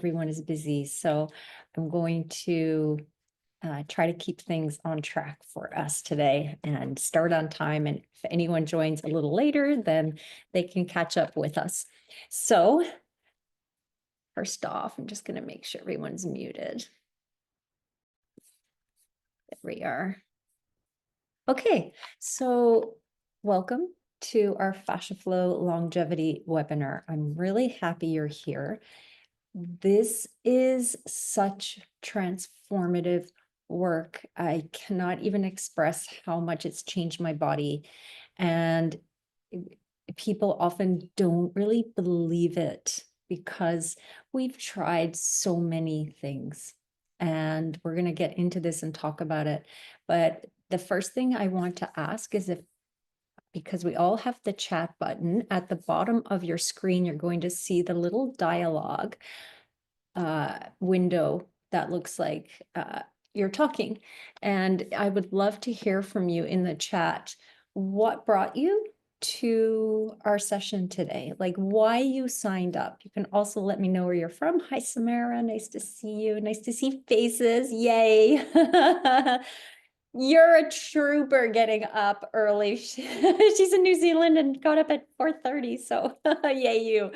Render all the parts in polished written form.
everyone is busy. So I'm going to try to keep things on track for us today and start on time. And if anyone joins a little later, then they can catch up with us. So first off, I'm just going to make sure everyone's muted. There we are. Okay, so welcome to our Fascia Flo longevity webinar. I'm really happy you're here. This is such transformative work. I cannot even express how much it's changed my body. And people often don't really believe it because we've tried so many things. And we're going to get into this and talk about it. But the first thing I want to ask is because we all have the chat button at the bottom of your screen, you're going to see the little dialogue window that looks like you're talking. And I would love to hear from you in the chat. What brought you to our session today? Like why you signed up. You can also let me know where you're from. Hi, Samara. Nice to see you. Nice to see faces. Yay. You're a trooper getting up early. She's in New Zealand and got up at 4:30. So yay, you.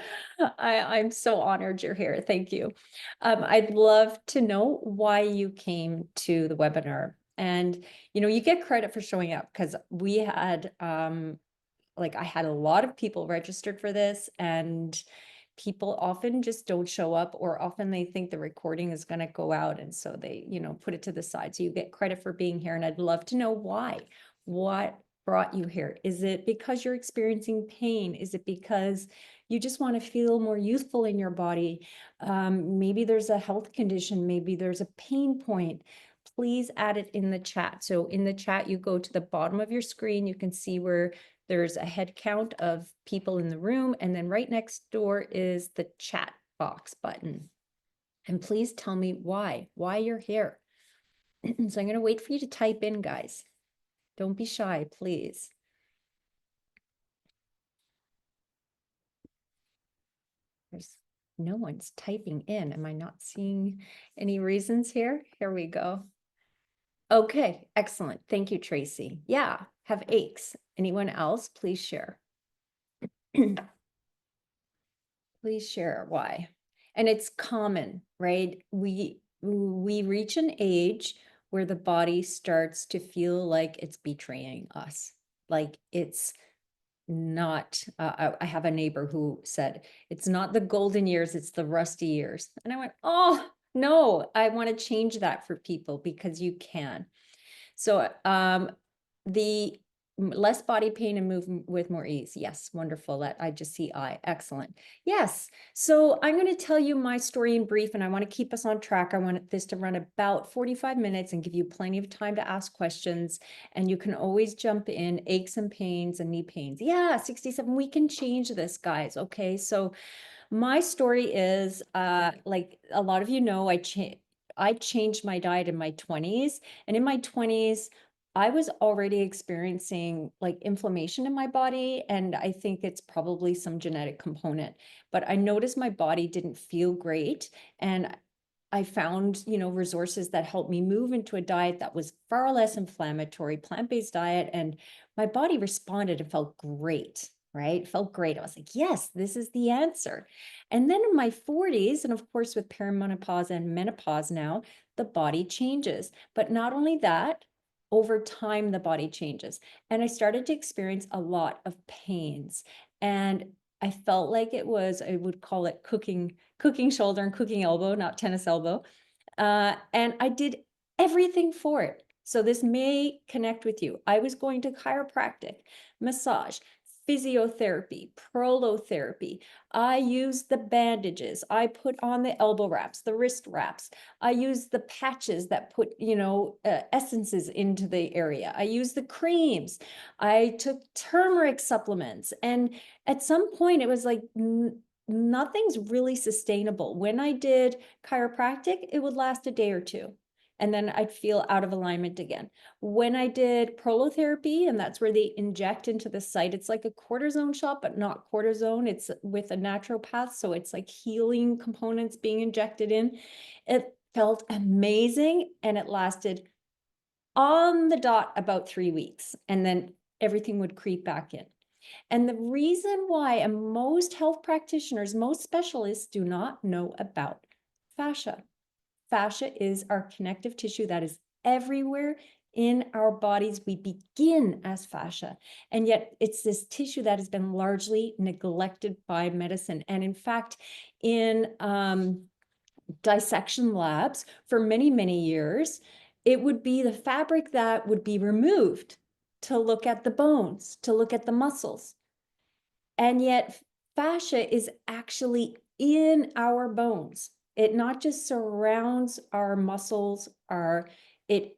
I'm so honored you're here. Thank you. I'd love to know why you came to the webinar. And, you get credit for showing up because we had, I had a lot of people registered for this, and people often just don't show up, or often they think the recording is going to go out. And so they, put it to the side. So you get credit for being here. And I'd love to know why. What brought you here? Is it because you're experiencing pain? Is it because you just want to feel more youthful in your body? Maybe there's a health condition. Maybe there's a pain point. Please add it in the chat. So in the chat, you go to the bottom of your screen. You can see where there's a head count of people in the room, and then right next door is the chat box button. And please tell me why you're here. So I'm going to wait for you to type in, guys. Don't be shy, please. There's no one's typing in. Am I not seeing any reasons here? Here we go. Okay, excellent. Thank you, Tracy. Yeah, have aches. Anyone else? Please share. Please share why. And it's common, right? We reach an age where the body starts to feel like it's betraying us. Like it's not, I have a neighbor who said, it's not the golden years, it's the rusty years. And I went, oh, no, I want to change that for people because you can. So the less body pain and move with more ease. Yes, wonderful. That I just see excellent. Yes. So I'm going to tell you my story in brief, and I want to keep us on track. I want this to run about 45 minutes and give you plenty of time to ask questions. And you can always jump in, aches and pains and knee pains. Yeah, 67. We can change this, guys. Okay. So my story is like a lot of you know, I changed my diet in my 20s, and in my 20s, I was already experiencing like inflammation in my body, and I think it's probably some genetic component, but I noticed my body didn't feel great, and I found, resources that helped me move into a diet that was far less inflammatory, plant-based diet, and my body responded and felt great, right? Felt great. I was like, yes, this is the answer. And then in my 40s, and of course with perimenopause and menopause now, the body changes. But not only that, over time, the body changes. And I started to experience a lot of pains. And I felt like it was, I would call it cooking shoulder and cooking elbow, not tennis elbow. And I did everything for it. So this may connect with you. I was going to chiropractic, massage, physiotherapy, prolotherapy. I used the bandages. I put on the elbow wraps, the wrist wraps. I used the patches that put, essences into the area. I used the creams. I took turmeric supplements. And at some point it was like, nothing's really sustainable. When I did chiropractic, it would last a day or two. and then I'd feel out of alignment again. When I did prolotherapy, and that's where they inject into the site, it's like a cortisone shot, but not cortisone. It's with a naturopath, so it's like healing components being injected in. It felt amazing, and it lasted on the dot about 3 weeks, and then everything would creep back in. And the reason why, and most health practitioners, most specialists do not know about fascia. Fascia is our connective tissue that is everywhere in our bodies. We begin as fascia, and yet it's this tissue that has been largely neglected by medicine. And in fact, in dissection labs for many, many years, it would be the fabric that would be removed to look at the bones, to look at the muscles. And yet fascia is actually in our bones. It not just surrounds our muscles, it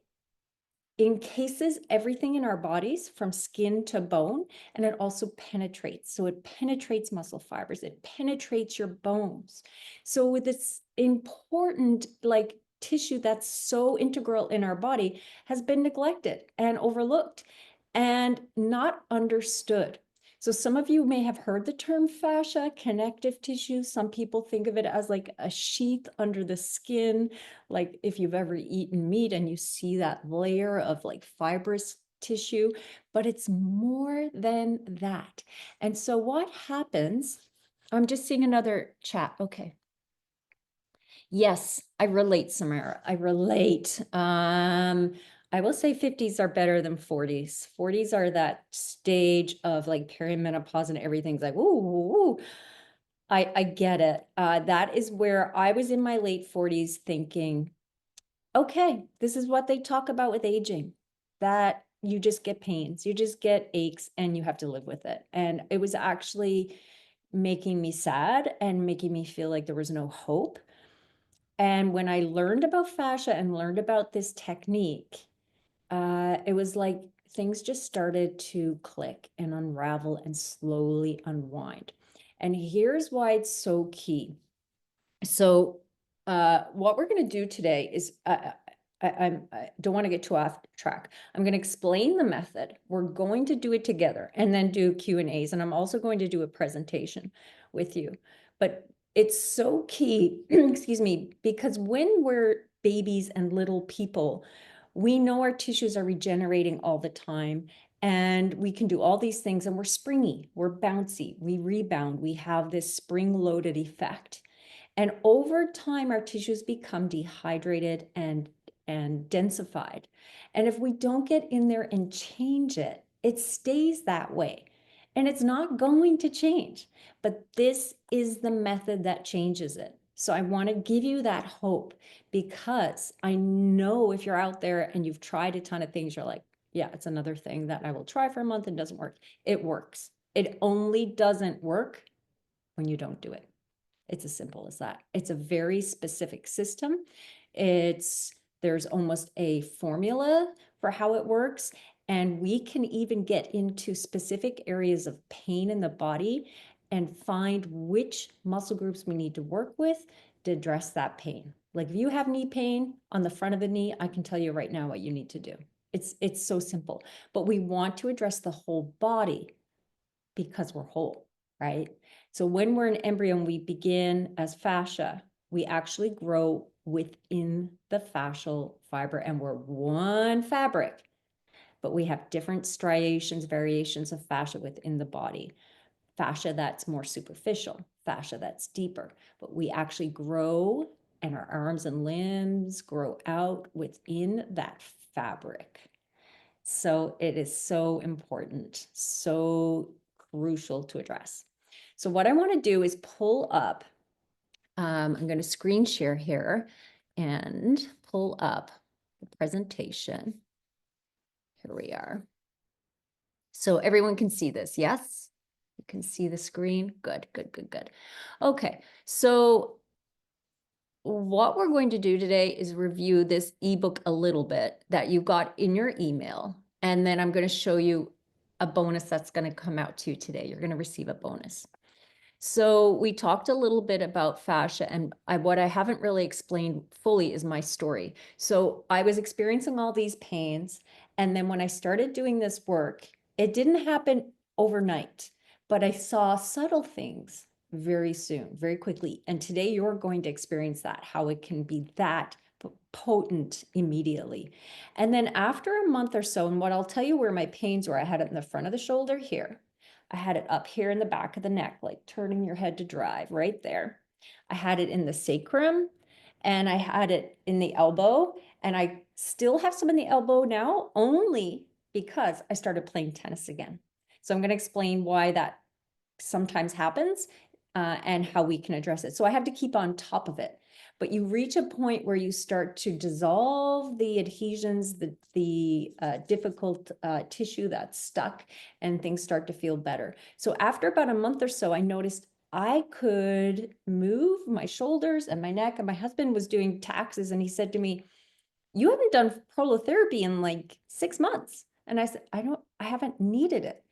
encases everything in our bodies from skin to bone, and it also penetrates. So it penetrates muscle fibers, it penetrates your bones. So with this important like tissue that's so integral in our body has been neglected and overlooked and not understood. So some of you may have heard the term fascia, connective tissue. Some people think of it as like a sheath under the skin, like if you've ever eaten meat and you see that layer of like fibrous tissue, but it's more than that. And so what happens, I'm just seeing another chat. Okay. Yes, I relate, Samara. I relate. I will say 50s are better than 40s. 40s are that stage of like perimenopause and everything's like, ooh. I get it. That is where I was in my late 40s thinking, okay, this is what they talk about with aging, that you just get pains, you just get aches, and you have to live with it. And it was actually making me sad and making me feel like there was no hope. And when I learned about fascia and learned about this technique, it was like things just started to click and unravel and slowly unwind. And here's why it's so key. So what we're going to do today is I don't want to get too off track. I'm going to explain the method. We're going to do it together and then do Q&As. And I'm also going to do a presentation with you. But it's so key, excuse me, because when we're babies and little people, we know our tissues are regenerating all the time. And we can do all these things, and we're springy, we're bouncy, we rebound, we have this spring-loaded effect. And over time, our tissues become dehydrated and densified. And if we don't get in there and change it, it stays that way. And it's not going to change. But this is the method that changes it. So I want to give you that hope, because I know if you're out there and you've tried a ton of things, you're like, yeah, it's another thing that I will try for a month and doesn't work. It works. It only doesn't work when you don't do it. It's as simple as that. It's a very specific system. There's almost a formula for how it works. And we can even get into specific areas of pain in the body and find which muscle groups we need to work with to address that pain. Like if you have knee pain on the front of the knee, I can tell you right now what you need to do. It's so simple, but we want to address the whole body because we're whole, right? So when we're an embryo and we begin as fascia, we actually grow within the fascial fiber, and we're one fabric, but we have different striations, variations of fascia within the body. Fascia that's more superficial, fascia that's deeper, but we actually grow, and our arms and limbs grow out within that fabric. So it is so important, so crucial to address. So what I want to do is pull up, I'm going to screen share here and pull up the presentation. Here we are. So everyone can see this, yes? You can see the screen? Good, good, good, good. Okay, so what we're going to do today is review this ebook a little bit that you got in your email. And then I'm going to show you a bonus that's going to come out to you today. You're going to receive a bonus. So we talked a little bit about fascia, and what I haven't really explained fully is my story. So I was experiencing all these pains, and then when I started doing this work, it didn't happen overnight, but I saw subtle things very soon, very quickly. And today you're going to experience that, how it can be that potent immediately. And then after a month or so, and what I'll tell you where my pains were, I had it in the front of the shoulder here. I had it up here in the back of the neck, like turning your head to drive right there. I had it in the sacrum and I had it in the elbow. And I still have some in the elbow now, only because I started playing tennis again. So I'm going to explain why that sometimes happens and how we can address it. So I have to keep on top of it. But you reach a point where you start to dissolve the adhesions, the difficult tissue that's stuck, and things start to feel better. So after about a month or so, I noticed I could move my shoulders and my neck. And my husband was doing taxes, and he said to me, "You haven't done prolotherapy in like 6 months." And I said, I haven't needed it.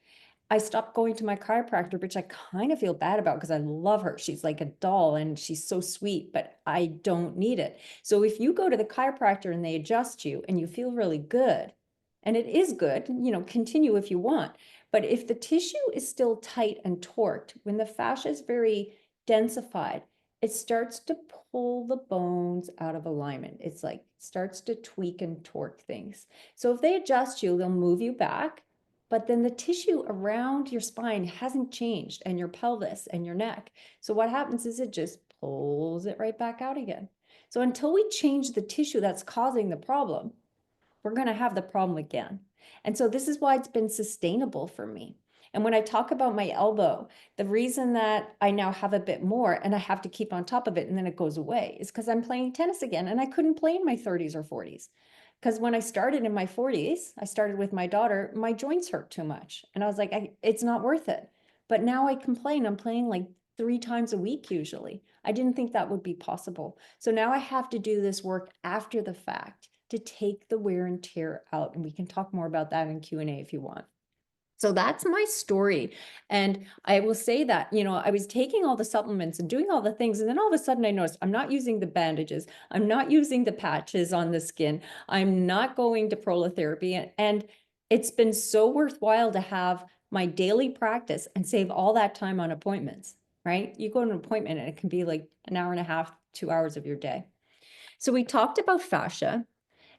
I stopped going to my chiropractor, which I kind of feel bad about because I love her. She's like a doll and she's so sweet, but I don't need it. So if you go to the chiropractor and they adjust you and you feel really good, and it is good, continue if you want. But if the tissue is still tight and torqued, when the fascia is very densified, it starts to pull the bones out of alignment. It's like starts to tweak and torque things. So if they adjust you, they'll move you back, but then the tissue around your spine hasn't changed, and your pelvis and your neck. So what happens is it just pulls it right back out again. So until we change the tissue that's causing the problem, we're going to have the problem again. And so this is why it's been sustainable for me. And when I talk about my elbow, the reason that I now have a bit more and I have to keep on top of it and then it goes away is because I'm playing tennis again, and I couldn't play in my 30s or 40s. Because when I started in my 40s, I started with my daughter, my joints hurt too much. And I was like, it's not worth it. But now I complain. I'm playing like 3 times a week usually. I didn't think that would be possible. So now I have to do this work after the fact to take the wear and tear out. And we can talk more about that in Q&A if you want. So that's my story. And I will say that, I was taking all the supplements and doing all the things. And then all of a sudden I noticed I'm not using the bandages. I'm not using the patches on the skin. I'm not going to prolotherapy. And it's been so worthwhile to have my daily practice and save all that time on appointments, right? You go to an appointment and it can be like an hour and a half, 2 hours of your day. So we talked about fascia.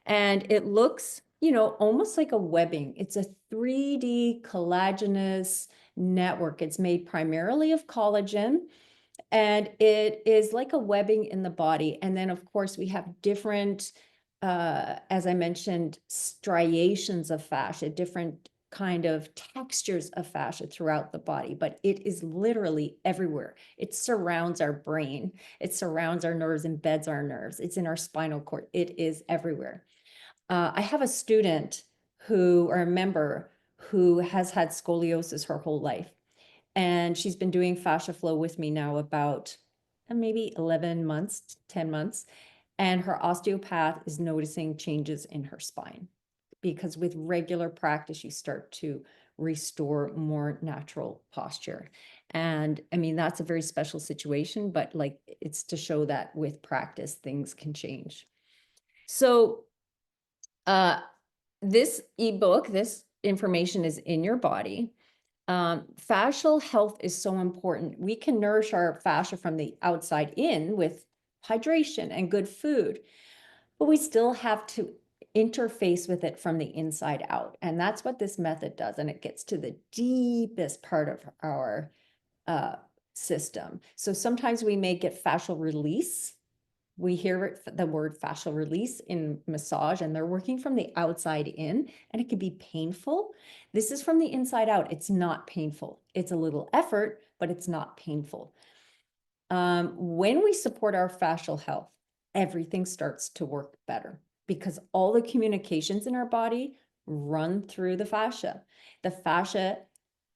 And it looks, almost like a webbing. It's a 3D collagenous network. It's made primarily of collagen, and it is like a webbing in the body. And then, of course, we have different, as I mentioned, striations of fascia, different kind of textures of fascia throughout the body, but it is literally everywhere. It surrounds our brain. It surrounds our nerves, embeds our nerves. It's in our spinal cord. It is everywhere. I have a student or a member who has had scoliosis her whole life. And she's been doing Fascia Flow with me now about maybe 11 months, 10 months. And her osteopath is noticing changes in her spine because with regular practice, you start to restore more natural posture. And I mean, that's a very special situation, but like it's to show that with practice, things can change. So this ebook, this information is in your body. Fascial health is so important. We can nourish our fascia from the outside in with hydration and good food, but we still have to interface with it from the inside out. And that's what this method does. And it gets to the deepest part of our system. So sometimes we may get fascial release. We hear the word fascial release in massage, and they're working from the outside in, and it can be painful. This is from the inside out. It's not painful. It's a little effort, but it's not painful. When we support our fascial health, everything starts to work better because all the communications in our body run through the fascia. The fascia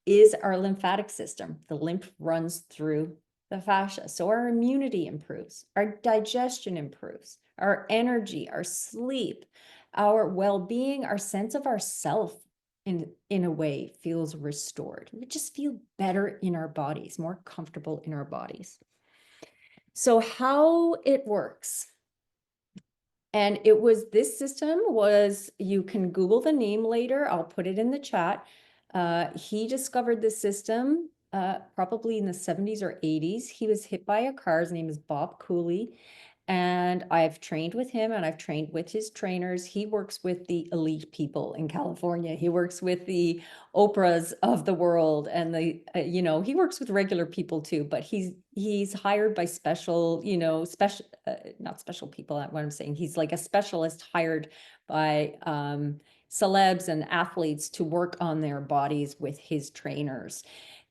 is our lymphatic system. The lymph runs through the fascia. So our immunity improves, our digestion improves, our energy, our sleep, our well-being, our sense of ourself in a way feels restored. We just feel better in our bodies, more comfortable in our bodies. So how it works. And this system was, you can Google the name later. I'll put it in the chat. He discovered this system probably in the 70s or 80s. He was hit by a car. His name is Bob Cooley. And I've trained with him and I've trained with his trainers. He works with the elite people in California. He works with the Oprahs of the world and he works with regular people too, but he's hired by special, not special people, what I'm saying. He's like a specialist hired by celebs and athletes to work on their bodies with his trainers.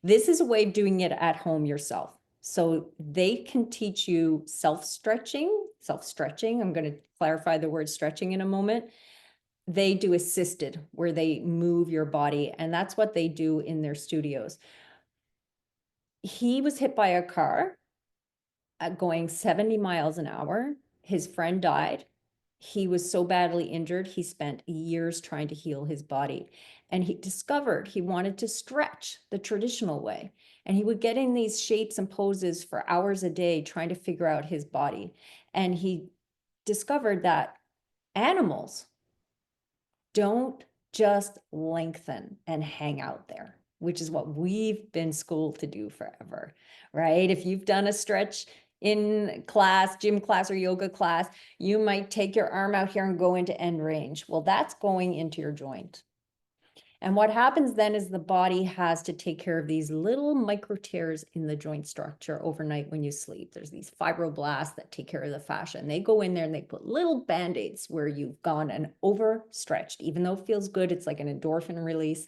This is a way of doing it at home yourself. So they can teach you self-stretching. I'm going to clarify the word stretching in a moment. They do assisted, where they move your body, and that's what they do in their studios. He was hit by a car going 70 miles an hour. His friend died. He was so badly injured, he spent years trying to heal his body. And he discovered he wanted to stretch the traditional way. And he would get in these shapes and poses for hours a day trying to figure out his body. And he discovered that animals don't just lengthen and hang out there, which is what we've been schooled to do forever, right? If you've done a stretch in class, gym class or yoga class, you might take your arm out here and go into end range. Well, that's going into your joint. And what happens then is the body has to take care of these little micro tears in the joint structure overnight when you sleep. There's these fibroblasts that take care of the fascia, and they go in there and they put little band-aids where you've gone and overstretched. Even though it feels good, it's like an endorphin release.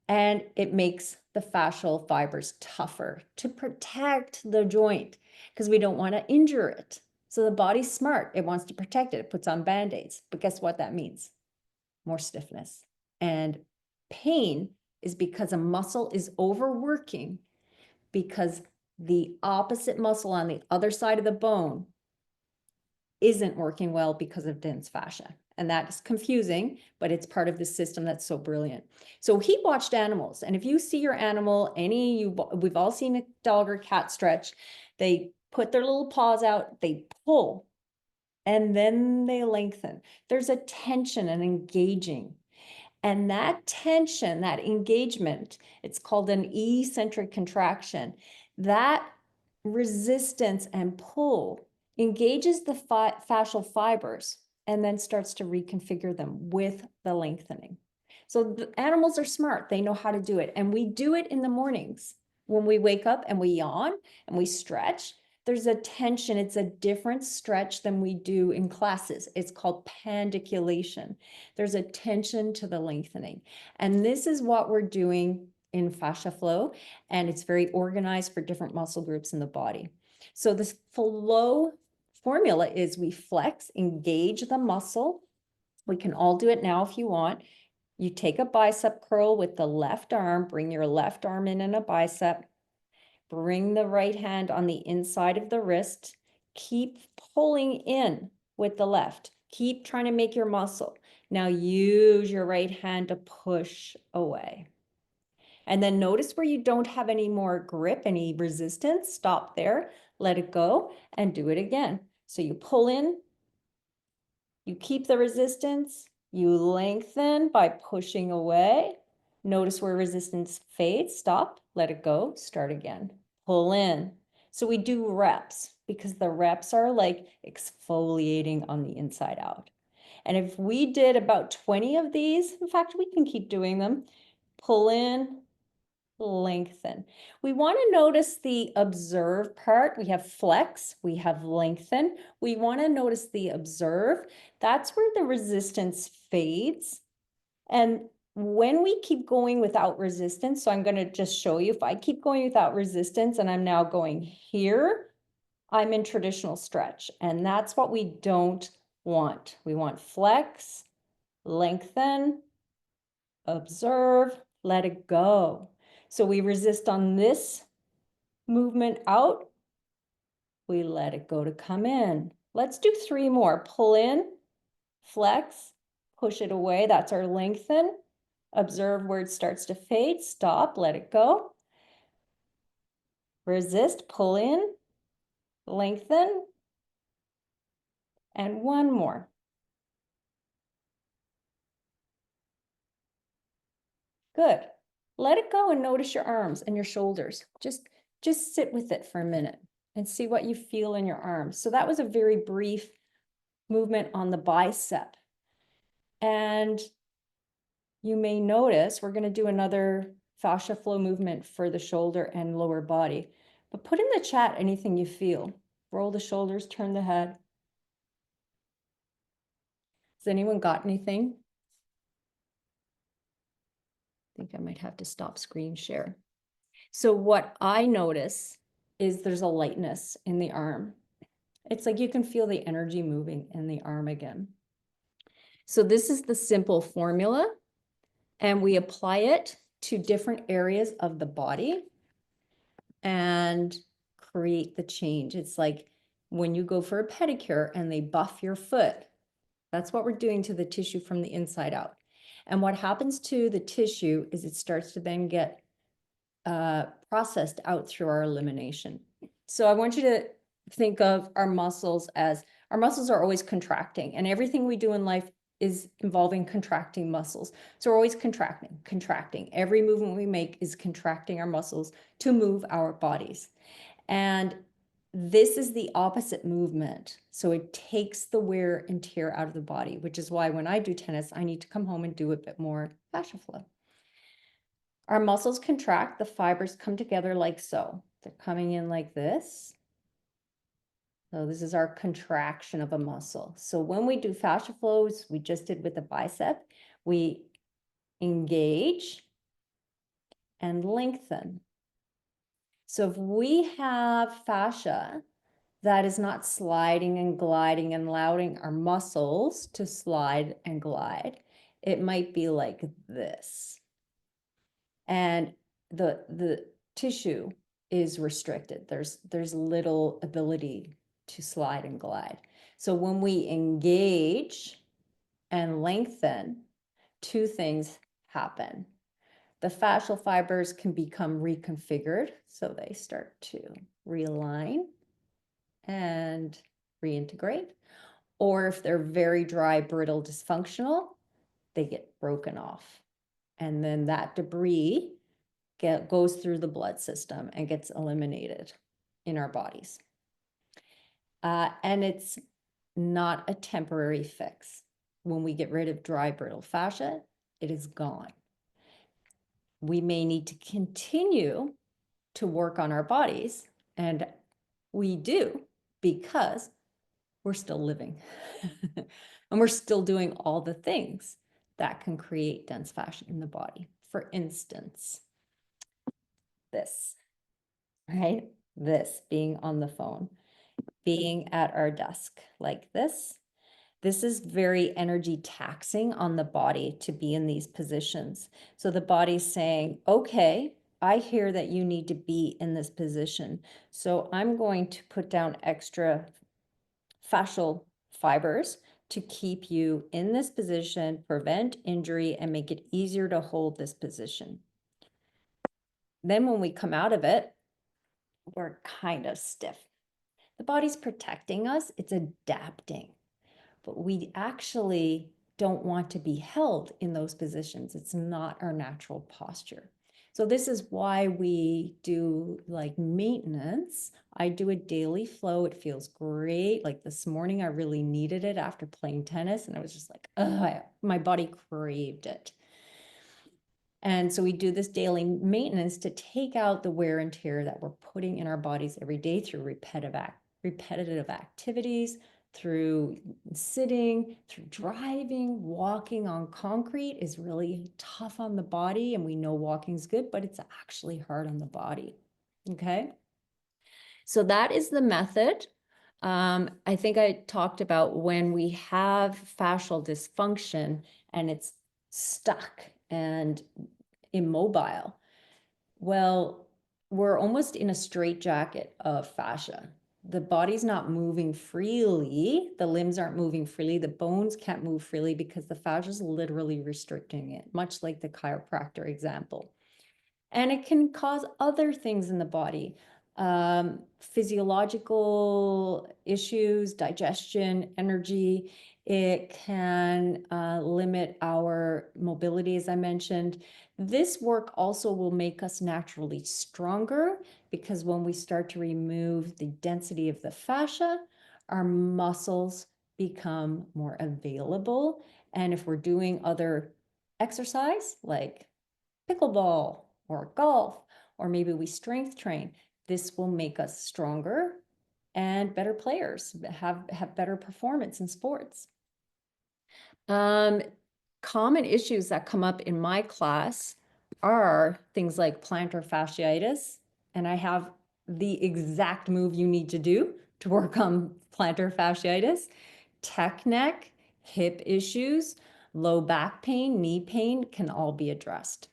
And it makes the fascial fibers tougher to protect the joint because we don't want to injure it. So the body's smart. It wants to protect it. It puts on band-aids. But guess what that means? More stiffness. And pain is because a muscle is overworking because the opposite muscle on the other side of the bone isn't working well because of dense fascia. And that is confusing, but it's part of the system that's so brilliant. So he watched animals. And if you see your animal, we've all seen a dog or cat stretch, they put their little paws out, they pull, and then they lengthen. There's a tension and engaging. And that tension, that engagement, it's called an eccentric contraction. That resistance and pull engages the fascial fibers and then starts to reconfigure them with the lengthening. So the animals are smart. They know how to do it. And we do it in the mornings when we wake up and we yawn and we stretch. There's a tension. It's a different stretch than we do in classes. It's called pandiculation. There's a tension to the lengthening. And this is what we're doing in Fascia Flo. And it's very organized for different muscle groups in the body. So this flow formula is we flex, engage the muscle. We can all do it now if you want. You take a bicep curl with the left arm, bring your left arm in a bicep. Bring the right hand on the inside of the wrist. Keep pulling in with the left. Keep trying to make your muscle. Now use your right hand to push away. And then notice where you don't have any more grip, any resistance. Stop there, let it go, and do it again. So you pull in, you keep the resistance, you lengthen by pushing away. Notice where resistance fades, stop, let it go, start again. Pull in. So we do reps because the reps are like exfoliating on the inside out. And if we did about 20 of these, in fact, we can keep doing them. Pull in, lengthen. We want to notice the observe part. We have flex, we have lengthen. We want to notice the observe. That's where the resistance fades. And when we keep going without resistance, so I'm going to just show you, if I keep going without resistance and I'm now going here, I'm in traditional stretch. And that's what we don't want. We want flex, lengthen, observe, let it go. So we resist on this movement out. We let it go to come in. Let's do 3 more. Pull in, flex, push it away. That's our lengthen. Observe where it starts to fade. Stop, let it go. Resist, pull in, lengthen, and one more. Good. Let it go and notice your arms and your shoulders. Just sit with it for a minute and see what you feel in your arms. So that was a very brief movement on the bicep. And you may notice we're going to do another fascia flow movement for the shoulder and lower body. But put in the chat anything you feel. Roll the shoulders, turn the head. Has anyone got anything? I think I might have to stop screen share. So what I notice is there's a lightness in the arm. It's like you can feel the energy moving in the arm again. So this is the simple formula, and we apply it to different areas of the body and create the change. It's like when you go for a pedicure and they buff your foot, that's what we're doing to the tissue from the inside out. And what happens to the tissue is it starts to then get processed out through our elimination. So I want you to think of our muscles as, our muscles are always contracting, and everything we do in life is involving contracting muscles. So we're always contracting. Every movement we make is contracting our muscles to move our bodies. And this is the opposite movement. So it takes the wear and tear out of the body, which is why when I do tennis, I need to come home and do a bit more fascia flow. Our muscles contract, the fibers come together like so. They're coming in like this. So this is our contraction of a muscle. So when we do fascia flows, we just did with the bicep, we engage and lengthen. So if we have fascia that is not sliding and gliding and allowing our muscles to slide and glide, it might be like this. And the tissue is restricted. There's little ability to slide and glide. So when we engage and lengthen, two things happen. The fascial fibers can become reconfigured, so they start to realign and reintegrate. Or if they're very dry, brittle, dysfunctional, they get broken off. And then that debris goes through the blood system and gets eliminated in our bodies. And it's not a temporary fix. When we get rid of dry, brittle fascia, it is gone. We may need to continue to work on our bodies, and we do, because we're still living. And we're still doing all the things that can create dense fascia in the body. For instance, this, right? This, being on the phone, being at our desk like this. This is very energy taxing on the body to be in these positions. So the body's saying, okay, I hear that you need to be in this position. So I'm going to put down extra fascial fibers to keep you in this position, prevent injury, and make it easier to hold this position. Then when we come out of it, we're kind of stiff. The body's protecting us, it's adapting, but we actually don't want to be held in those positions. It's not our natural posture. So this is why we do like maintenance. I do a daily flow. It feels great. Like this morning, I really needed it after playing tennis, and I was just like, ugh, my body craved it. And so we do this daily maintenance to take out the wear and tear that we're putting in our bodies every day through repetitive activities, through sitting, through driving. Walking on concrete is really tough on the body, and we know walking's good, but it's actually hard on the body. Okay. So that is the method. I think I talked about when we have fascial dysfunction and it's stuck and immobile. Well, we're almost in a straitjacket of fascia. the body's not moving freely, the limbs aren't moving freely, the bones can't move freely because the fascia is literally restricting it, much like the chiropractor example. And it can cause other things in the body, physiological issues, digestion, energy. It can limit our mobility, as I mentioned. This work also will make us naturally stronger because when we start to remove the density of the fascia, our muscles become more available. And if we're doing other exercise like pickleball or golf, or maybe we strength train, this will make us stronger and better players, have better performance in sports. Common issues that come up in my class are things like plantar fasciitis, and I have the exact move you need to do to work on plantar fasciitis, tech neck, hip issues, low back pain, knee pain can all be addressed.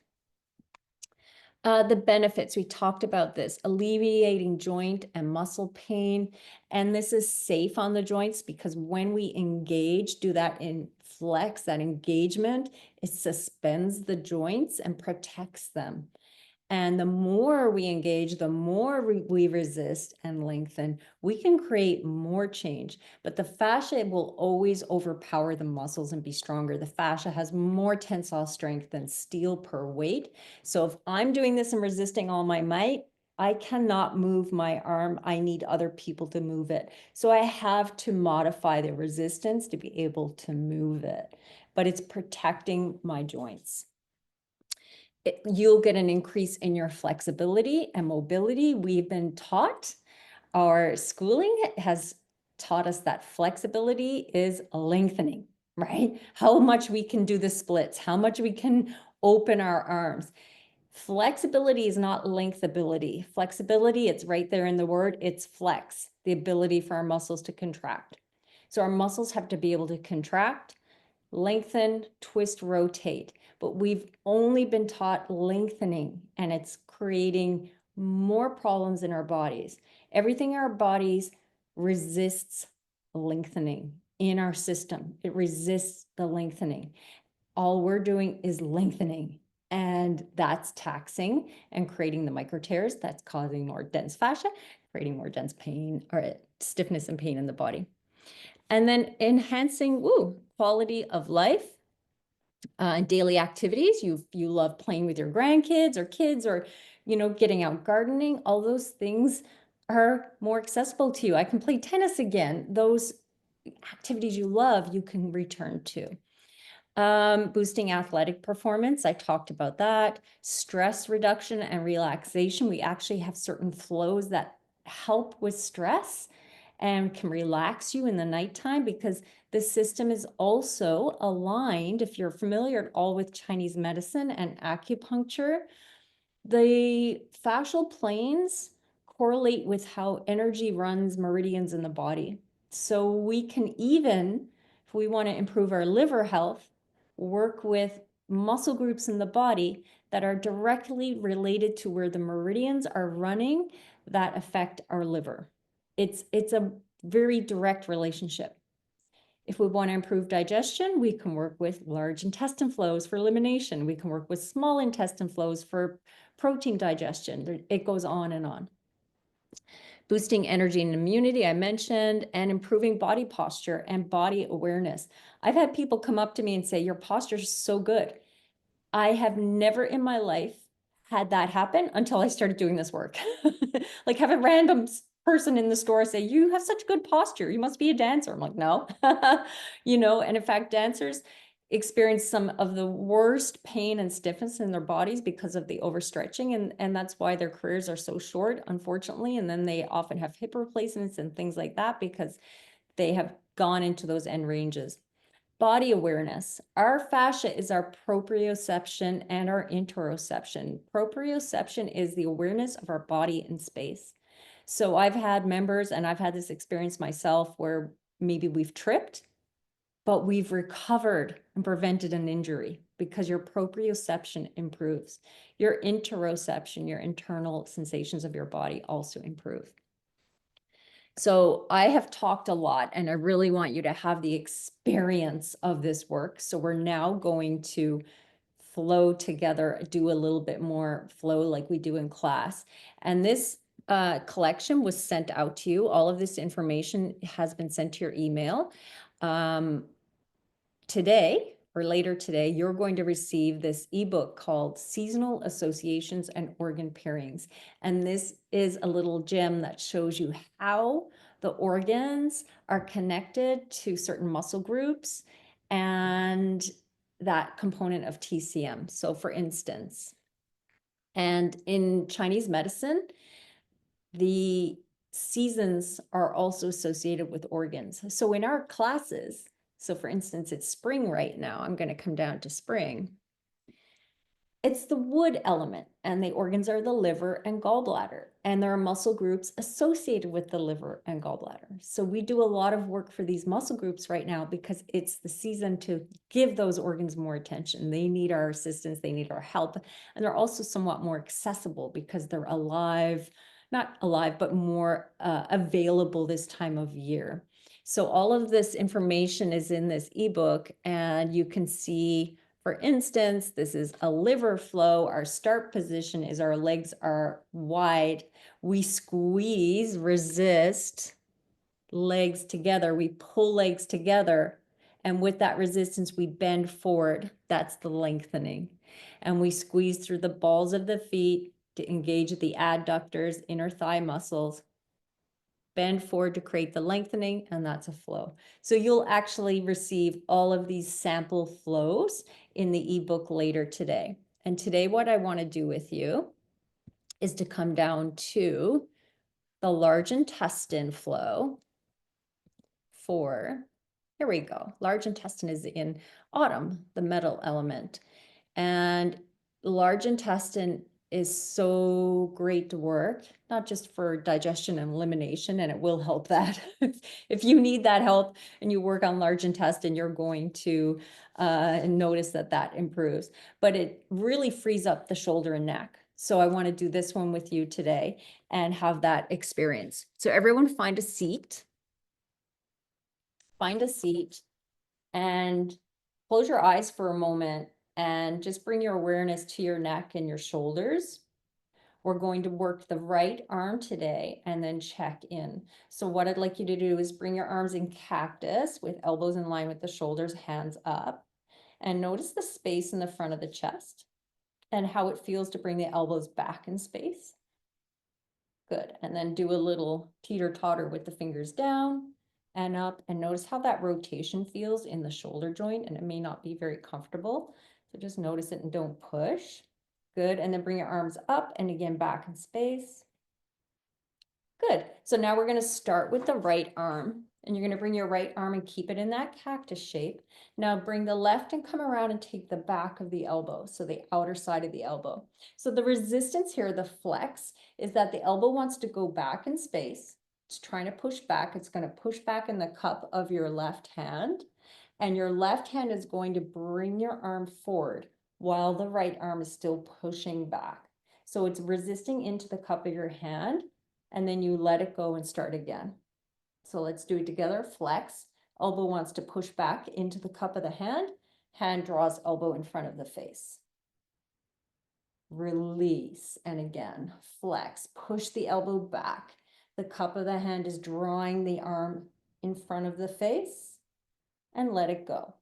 The benefits, we talked about this, alleviating joint and muscle pain. And this is safe on the joints because when we engage, do that in flex, that engagement, it suspends the joints and protects them. And the more we engage, the more we resist and lengthen, we can create more change. But the fascia will always overpower the muscles and be stronger. The fascia has more tensile strength than steel per weight. So if I'm doing this and resisting all my might, I cannot move my arm. I need other people to move it. So I have to modify the resistance to be able to move it. But it's protecting my joints. You'll get an increase in your flexibility and mobility. We've been taught, our schooling has taught us that flexibility is lengthening, right? How much we can do the splits, how much we can open our arms. Flexibility is not lengthability. Flexibility, it's right there in the word, it's flex, the ability for our muscles to contract. So our muscles have to be able to contract, lengthen, twist, rotate. But we've only been taught lengthening, and it's creating more problems in our bodies. Everything in our bodies resists lengthening in our system. It resists the lengthening. All we're doing is lengthening, and that's taxing and creating the micro tears. That's causing more dense fascia, creating more dense pain or stiffness and pain in the body. And then enhancing quality of life, daily activities. You love playing with your grandkids or kids, or getting out gardening. All those things are more accessible to you. I can play tennis again. Those activities you love, you can return to. Boosting athletic performance, I talked about that. Stress reduction and relaxation. We actually have certain flows that help with stress and can relax you in the nighttime because the system is also aligned, if you're familiar at all with Chinese medicine and acupuncture, the fascial planes correlate with how energy runs meridians in the body. So we can even, if we want to improve our liver health, work with muscle groups in the body that are directly related to where the meridians are running that affect our liver. It's a very direct relationship. If we want to improve digestion, we can work with large intestine flows for elimination. We can work with small intestine flows for protein digestion. It goes on and on. Boosting energy and immunity, I mentioned, and improving body posture and body awareness. I've had people come up to me and say, your posture is so good. I have never in my life had that happen until I started doing this work. Like have a random person in the store say, you have such good posture. You must be a dancer. I'm like, no, and in fact, dancers experience some of the worst pain and stiffness in their bodies because of the overstretching. And that's why their careers are so short, unfortunately. And then they often have hip replacements and things like that because they have gone into those end ranges. Body awareness. Our fascia is our proprioception and our interoception. Proprioception is the awareness of our body in space. So I've had members, and I've had this experience myself, where maybe we've tripped, but we've recovered and prevented an injury because your proprioception improves. Your interoception, your internal sensations of your body also improve. So I have talked a lot and I really want you to have the experience of this work. So we're now going to flow together, do a little bit more flow like we do in class. And this collection was sent out to you. All of this information has been sent to your email. Today or later today, you're going to receive this ebook called Seasonal Associations and Organ Pairings. And this is a little gem that shows you how the organs are connected to certain muscle groups and that component of TCM. So for instance, and in Chinese medicine, the seasons are also associated with organs. So in our classes, so for instance, it's spring right now, I'm going to come down to spring. It's the wood element, and the organs are the liver and gallbladder, and there are muscle groups associated with the liver and gallbladder. So we do a lot of work for these muscle groups right now because it's the season to give those organs more attention. They need our assistance, they need our help, and they're also somewhat more accessible because they're alive, not alive, but more available this time of year. So all of this information is in this ebook, and you can see, for instance, this is a liver flow. Our start position is our legs are wide. We squeeze, resist, legs together. We pull legs together. And with that resistance, we bend forward. That's the lengthening. And we squeeze through the balls of the feet to engage the adductors, inner thigh muscles. Bend forward to create the lengthening, and that's a flow. So you'll actually receive all of these sample flows in the ebook later today. And today what I want to do with you is to come down to the large intestine flow for, here we go. Large intestine is in autumn, the metal element. And large intestine is so great to work, not just for digestion and elimination, and it will help that. If you need that help and you work on large intestine, you're going to notice that that improves. But it really frees up the shoulder and neck. So I want to do this one with you today and have that experience. So everyone find a seat. Find a seat and close your eyes for a moment and just bring your awareness to your neck and your shoulders. We're going to work the right arm today and then check in. So what I'd like you to do is bring your arms in cactus with elbows in line with the shoulders, hands up, and notice the space in the front of the chest and how it feels to bring the elbows back in space. Good. And then do a little teeter-totter with the fingers down and up, and notice how that rotation feels in the shoulder joint, and it may not be very comfortable. So just notice it and don't push. Good. And then bring your arms up and again back in space. Good. So now we're going to start with the right arm, and you're going to bring your right arm and keep it in that cactus shape. Now bring the left and come around and take the back of the elbow, so the outer side of the elbow. So the resistance here, the flex, is that the elbow wants to go back in space. It's trying to push back. It's going to push back in the cup of your left hand, and your left hand is going to bring your arm forward while the right arm is still pushing back. So it's resisting into the cup of your hand, and then you let it go and start again. So let's do it together. Flex. Elbow wants to push back into the cup of the hand. Hand draws elbow in front of the face. Release. And again, flex. Push the elbow back. The cup of the hand is drawing the arm in front of the face, and let it go.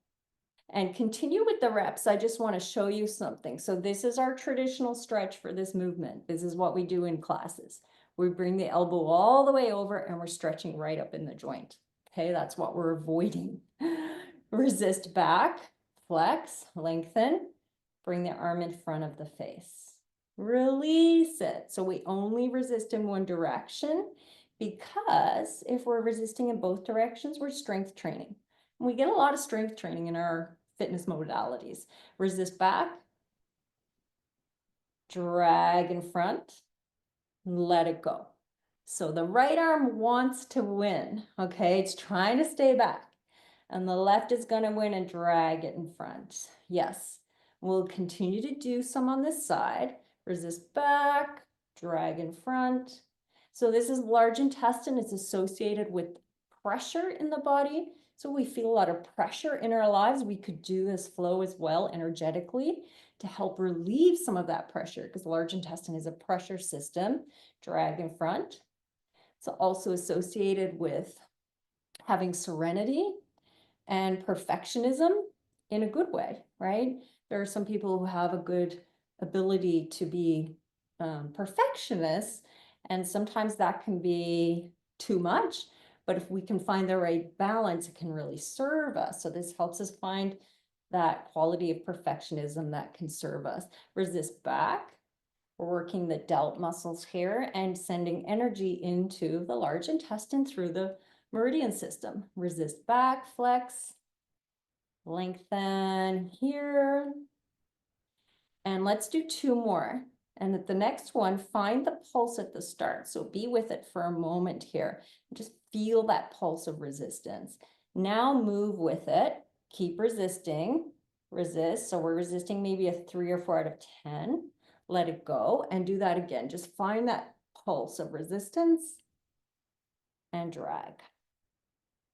And continue with the reps. I just want to show you something. So this is our traditional stretch for this movement. This is what we do in classes. We bring the elbow all the way over and we're stretching right up in the joint. Okay, that's what we're avoiding. Resist back, flex, lengthen, bring the arm in front of the face. Release it. So we only resist in one direction, because if we're resisting in both directions, we're strength training. We get a lot of strength training in our fitness modalities. Resist back, drag in front, let it go. So the right arm wants to win, okay? It's trying to stay back. And the left is going to win and drag it in front. Yes, we'll continue to do some on this side. Resist back, drag in front. So this is large intestine. It's associated with pressure in the body. So we feel a lot of pressure in our lives. We could do this flow as well energetically to help relieve some of that pressure, because large intestine is a pressure system. Drag in front. It's also associated with having serenity and perfectionism in a good way, right? There are some people who have a good ability to be perfectionists, and sometimes that can be too much. But if we can find the right balance, it can really serve us. So this helps us find that quality of perfectionism that can serve us. Resist back. We're working the delt muscles here and sending energy into the large intestine through the meridian system. Resist back, flex, lengthen here. And let's do 2 more. And at the next one, find the pulse at the start. So be with it for a moment here. Just feel that pulse of resistance. Now move with it. Keep resisting. Resist. So we're resisting maybe a 3 or 4 out of 10. Let it go and do that again. Just find that pulse of resistance and drag.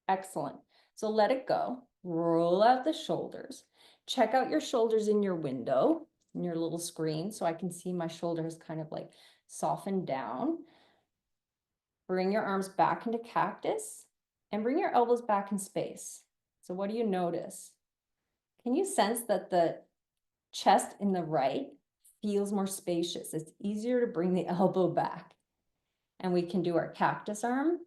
Excellent. So let it go. Roll out the shoulders. Check out your shoulders in your window, in your little screen, so I can see my shoulders kind of like soften down. Bring your arms back into cactus and bring your elbows back in space. So what do you notice? Can you sense that the chest in the right feels more spacious? It's easier to bring the elbow back. And we can do our cactus arm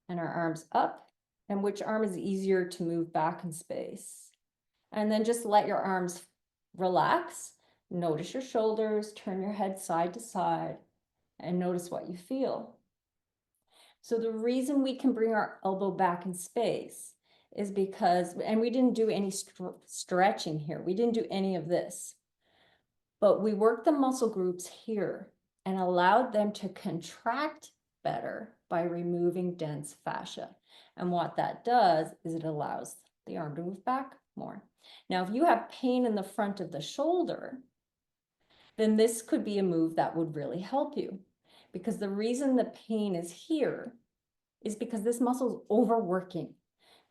and our arms up. And which arm is easier to move back in space? And then just let your arms relax. Notice your shoulders, turn your head side to side, and notice what you feel. So the reason we can bring our elbow back in space is because, and we didn't do any stretching here. We didn't do any of this, but we worked the muscle groups here and allowed them to contract better by removing dense fascia. And what that does is it allows the arm to move back more. Now, if you have pain in the front of the shoulder, then this could be a move that would really help you, because the reason the pain is here is because this muscle is overworking,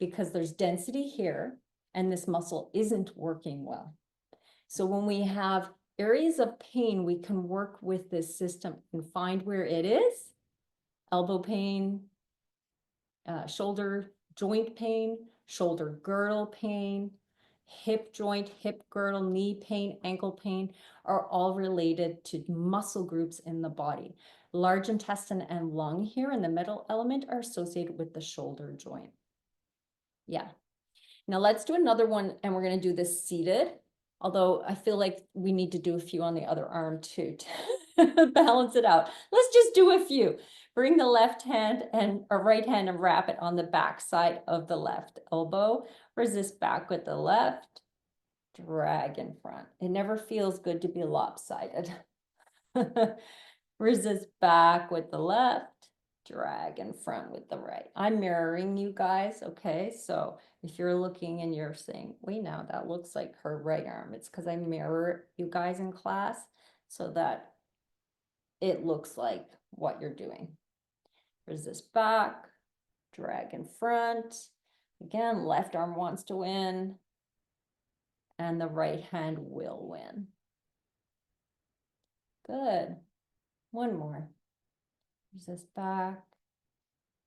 because there's density here and this muscle isn't working well. So when we have areas of pain, we can work with this system and find where it is. Elbow pain, shoulder joint pain, shoulder girdle pain, hip joint, hip girdle, knee pain, ankle pain are all related to muscle groups in the body. Large intestine and lung here in the middle element are associated with the shoulder joint. Yeah. Now let's do another one, and we're going to do this seated, although I feel like we need to do a few on the other arm too to balance it out. Let's just do a few. Bring the left hand and or right hand and wrap it on the back side of the left elbow. Resist back with the left. Drag in front. It never feels good to be lopsided. Resist back with the left. Drag in front with the right. I'm mirroring you guys, okay? So if you're looking and you're saying, wait, now that looks like her right arm, it's because I mirror you guys in class so that it looks like what you're doing. Resist back, drag in front. Again, left arm wants to win, and the right hand will win. Good. One more. Resist back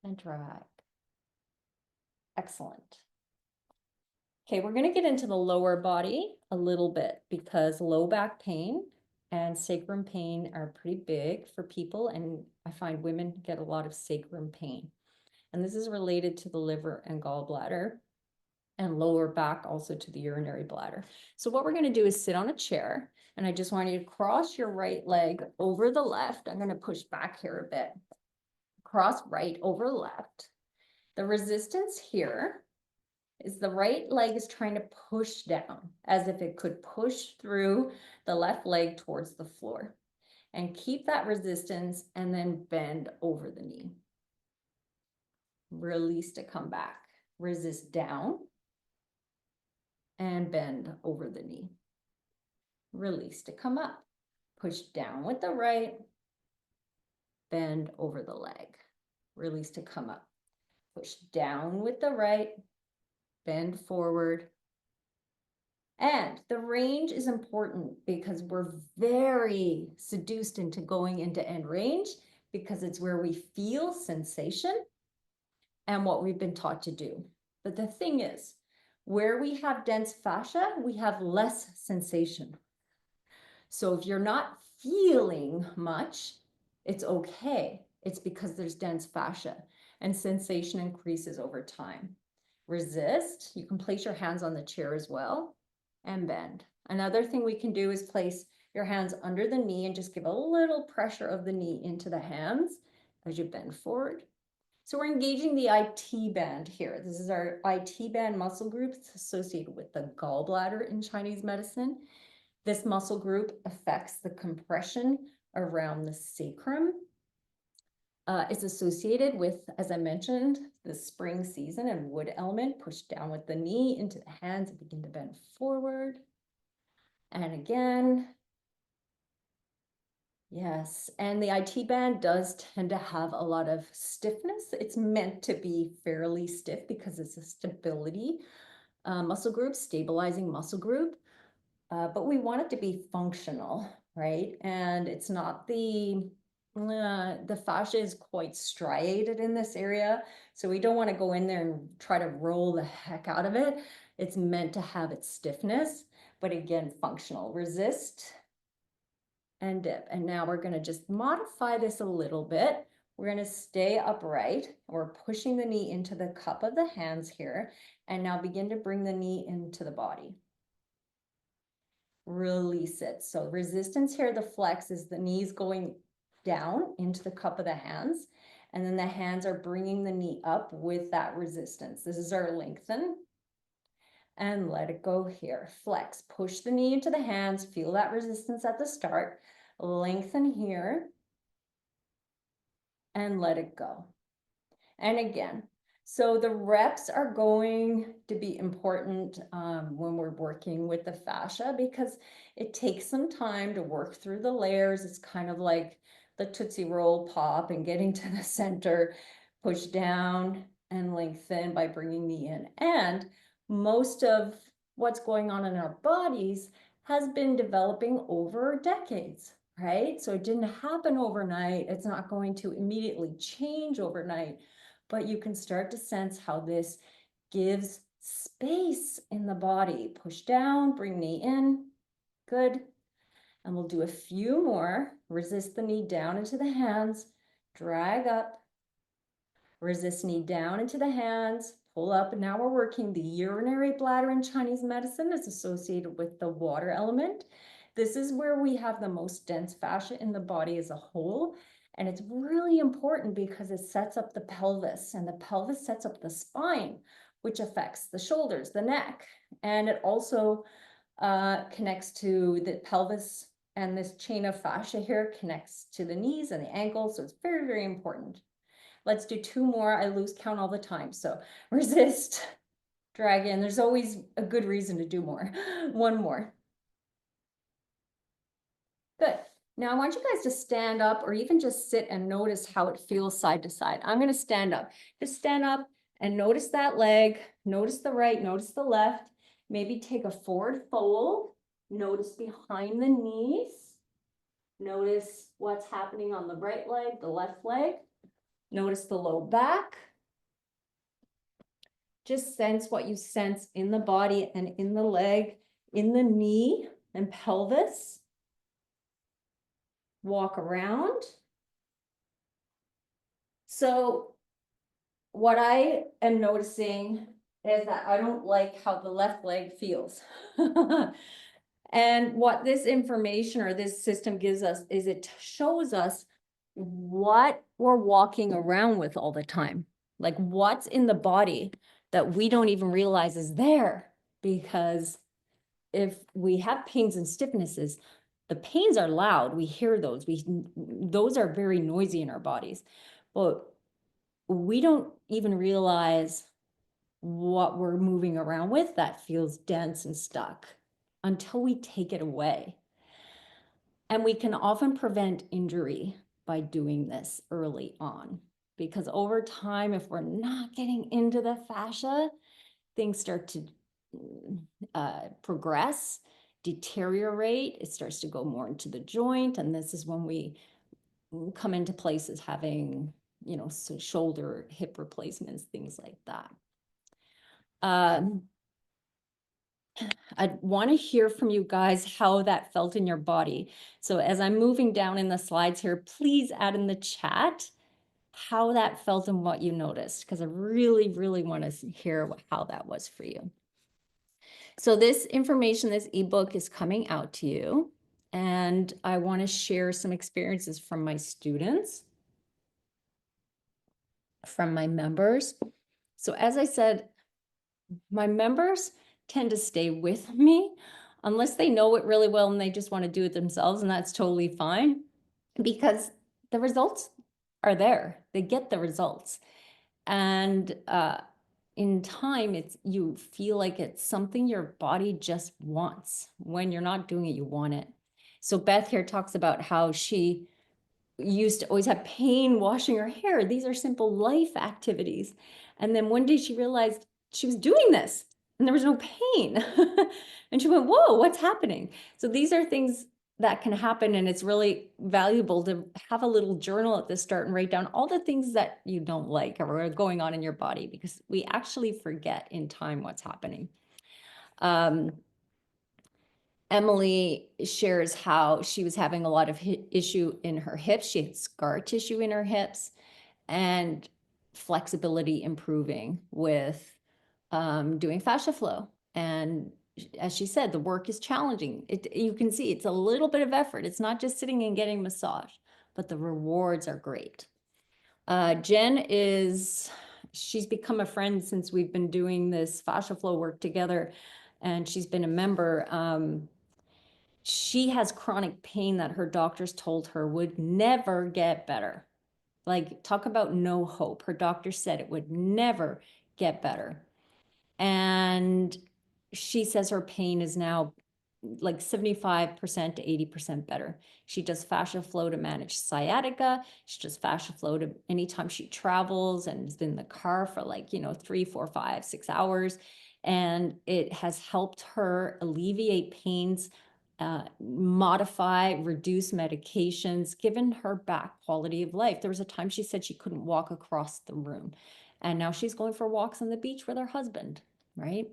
and drag. Excellent. Okay, we're going to get into the lower body a little bit, because low back pain and sacrum pain are pretty big for people, and I find women get a lot of sacrum pain. And this is related to the liver and gallbladder, and lower back also to the urinary bladder. So what we're going to do is sit on a chair, and I just want you to cross your right leg over the left. I'm going to push back here a bit. Cross right over left. The resistance here is the right leg is trying to push down as if it could push through the left leg towards the floor. And keep that resistance and then bend over the knee. Release to come back. Resist down and bend over the knee. Release to come up. push down with the right, bend over the leg, release to come up. Push down with the right, bend forward. And the range is important because we're very seduced into going into end range because it's where we feel sensation and what we've been taught to do. But the thing is, where we have dense fascia, we have less sensation. So if you're not feeling much, it's okay. It's because there's dense fascia and sensation increases over time. Resist. You can place your hands on the chair as well and bend. Another thing we can do is place your hands under the knee and just give a little pressure of the knee into the hands as you bend forward. So we're engaging the IT band here. This is our IT band muscle group. It's associated with the gallbladder in Chinese medicine. This muscle group affects the compression around the sacrum. It's associated with, as I mentioned, the spring season and wood element. Push down with the knee into the hands and begin to bend forward. And again, yes, and the IT band does tend to have a lot of stiffness. It's meant to be fairly stiff because it's a stability muscle group, stabilizing muscle group. But we want it to be functional, right? And it's not the fascia is quite striated in this area. So we don't want to go in there and try to roll the heck out of it. It's meant to have its stiffness, but again, functional. Resist and dip. And now we're going to just modify this a little bit. We're going to stay upright. We're pushing the knee into the cup of the hands here. And now begin to bring the knee into the body. Release it. So resistance here, the flex is the knees going down into the cup of the hands. And then the hands are bringing the knee up with that resistance. This is our lengthen. And let it go here. Flex, push the knee into the hands. Feel that resistance at the start. Lengthen here. And let it go. And again, so the reps are going to be important when we're working with the fascia because it takes some time to work through the layers. It's kind of like the Tootsie Roll pop and getting to the center, push down and lengthen by bringing the in. And most of what's going on in our bodies has been developing over decades, right? So it didn't happen overnight. It's not going to immediately change overnight. But you can start to sense how this gives space in the body. Push down, bring knee in. Good. And we'll do a few more. Resist the knee down into the hands. Drag up. Resist knee down into the hands. Pull up. And now we're working the urinary bladder in Chinese medicine. It's associated with the water element. This is where we have the most dense fascia in the body as a whole. And it's really important because it sets up the pelvis, and the pelvis sets up the spine, which affects the shoulders, the neck. And it also connects to the pelvis, and this chain of fascia here connects to the knees and the ankles. So it's very, very important. Let's do two more. I lose count all the time. So resist, drag in. There's always a good reason to do more. One more. Good. Now I want you guys to stand up or even just sit and notice how it feels side to side. I'm going to stand up. Just stand up and notice that leg. Notice the right, notice the left. Maybe take a forward fold. Notice behind the knees. Notice what's happening on the right leg, the left leg. Notice the low back. Just sense what you sense in the body and in the leg, in the knee and pelvis. Walk around. So what I am noticing is that I don't like how the left leg feels. And what this information or this system gives us is it shows us what we're walking around with all the time. Like what's in the body that we don't even realize is there. Because if we have pains and stiffnesses, the pains are loud. We hear those. Those are very noisy in our bodies. But we don't even realize what we're moving around with that feels dense and stuck until we take it away. And we can often prevent injury by doing this early on, because over time, if we're not getting into the fascia, things start to progress, deteriorate. It starts to go more into the joint. And this is when we come into places having, so shoulder, hip replacements, things like that. I'd want to hear from you guys how that felt in your body. So as I'm moving down in the slides here, please add in the chat how that felt and what you noticed, because I really, really want to hear how that was for you. So this information, this ebook is coming out to you, and I want to share some experiences from my students, from my members. So as I said, my members tend to stay with me unless they know it really well and they just want to do it themselves, and that's totally fine, because the results are there. They get the results. And in time, you feel like it's something your body just wants. When you're not doing it, you want it. So Beth here talks about how she used to always have pain washing her hair. These are simple life activities. And then one day she realized she was doing this and there was no pain. And she went, whoa, what's happening? So these are things that can happen. And it's really valuable to have a little journal at the start and write down all the things that you don't like or are going on in your body, because we actually forget in time what's happening. Emily shares how she was having a lot of issue in her hips. She had scar tissue in her hips, and flexibility improving with doing fascia flow. And as she said, the work is challenging. You can see it's a little bit of effort. It's not just sitting and getting massage, but the rewards are great. Jen she's become a friend since we've been doing this fascia flow work together, and she's been a member. She has chronic pain that her doctors told her would never get better. Like, talk about no hope. Her doctor said it would never get better. And she says her pain is now like 75% to 80% better. She does fascia flow to manage sciatica. She does fascia flow to anytime she travels and is in the car for 3, 4, 5, 6 hours. And it has helped her alleviate pains, modify, reduce medications, given her back quality of life. There was a time she said she couldn't walk across the room, and now she's going for walks on the beach with her husband, right?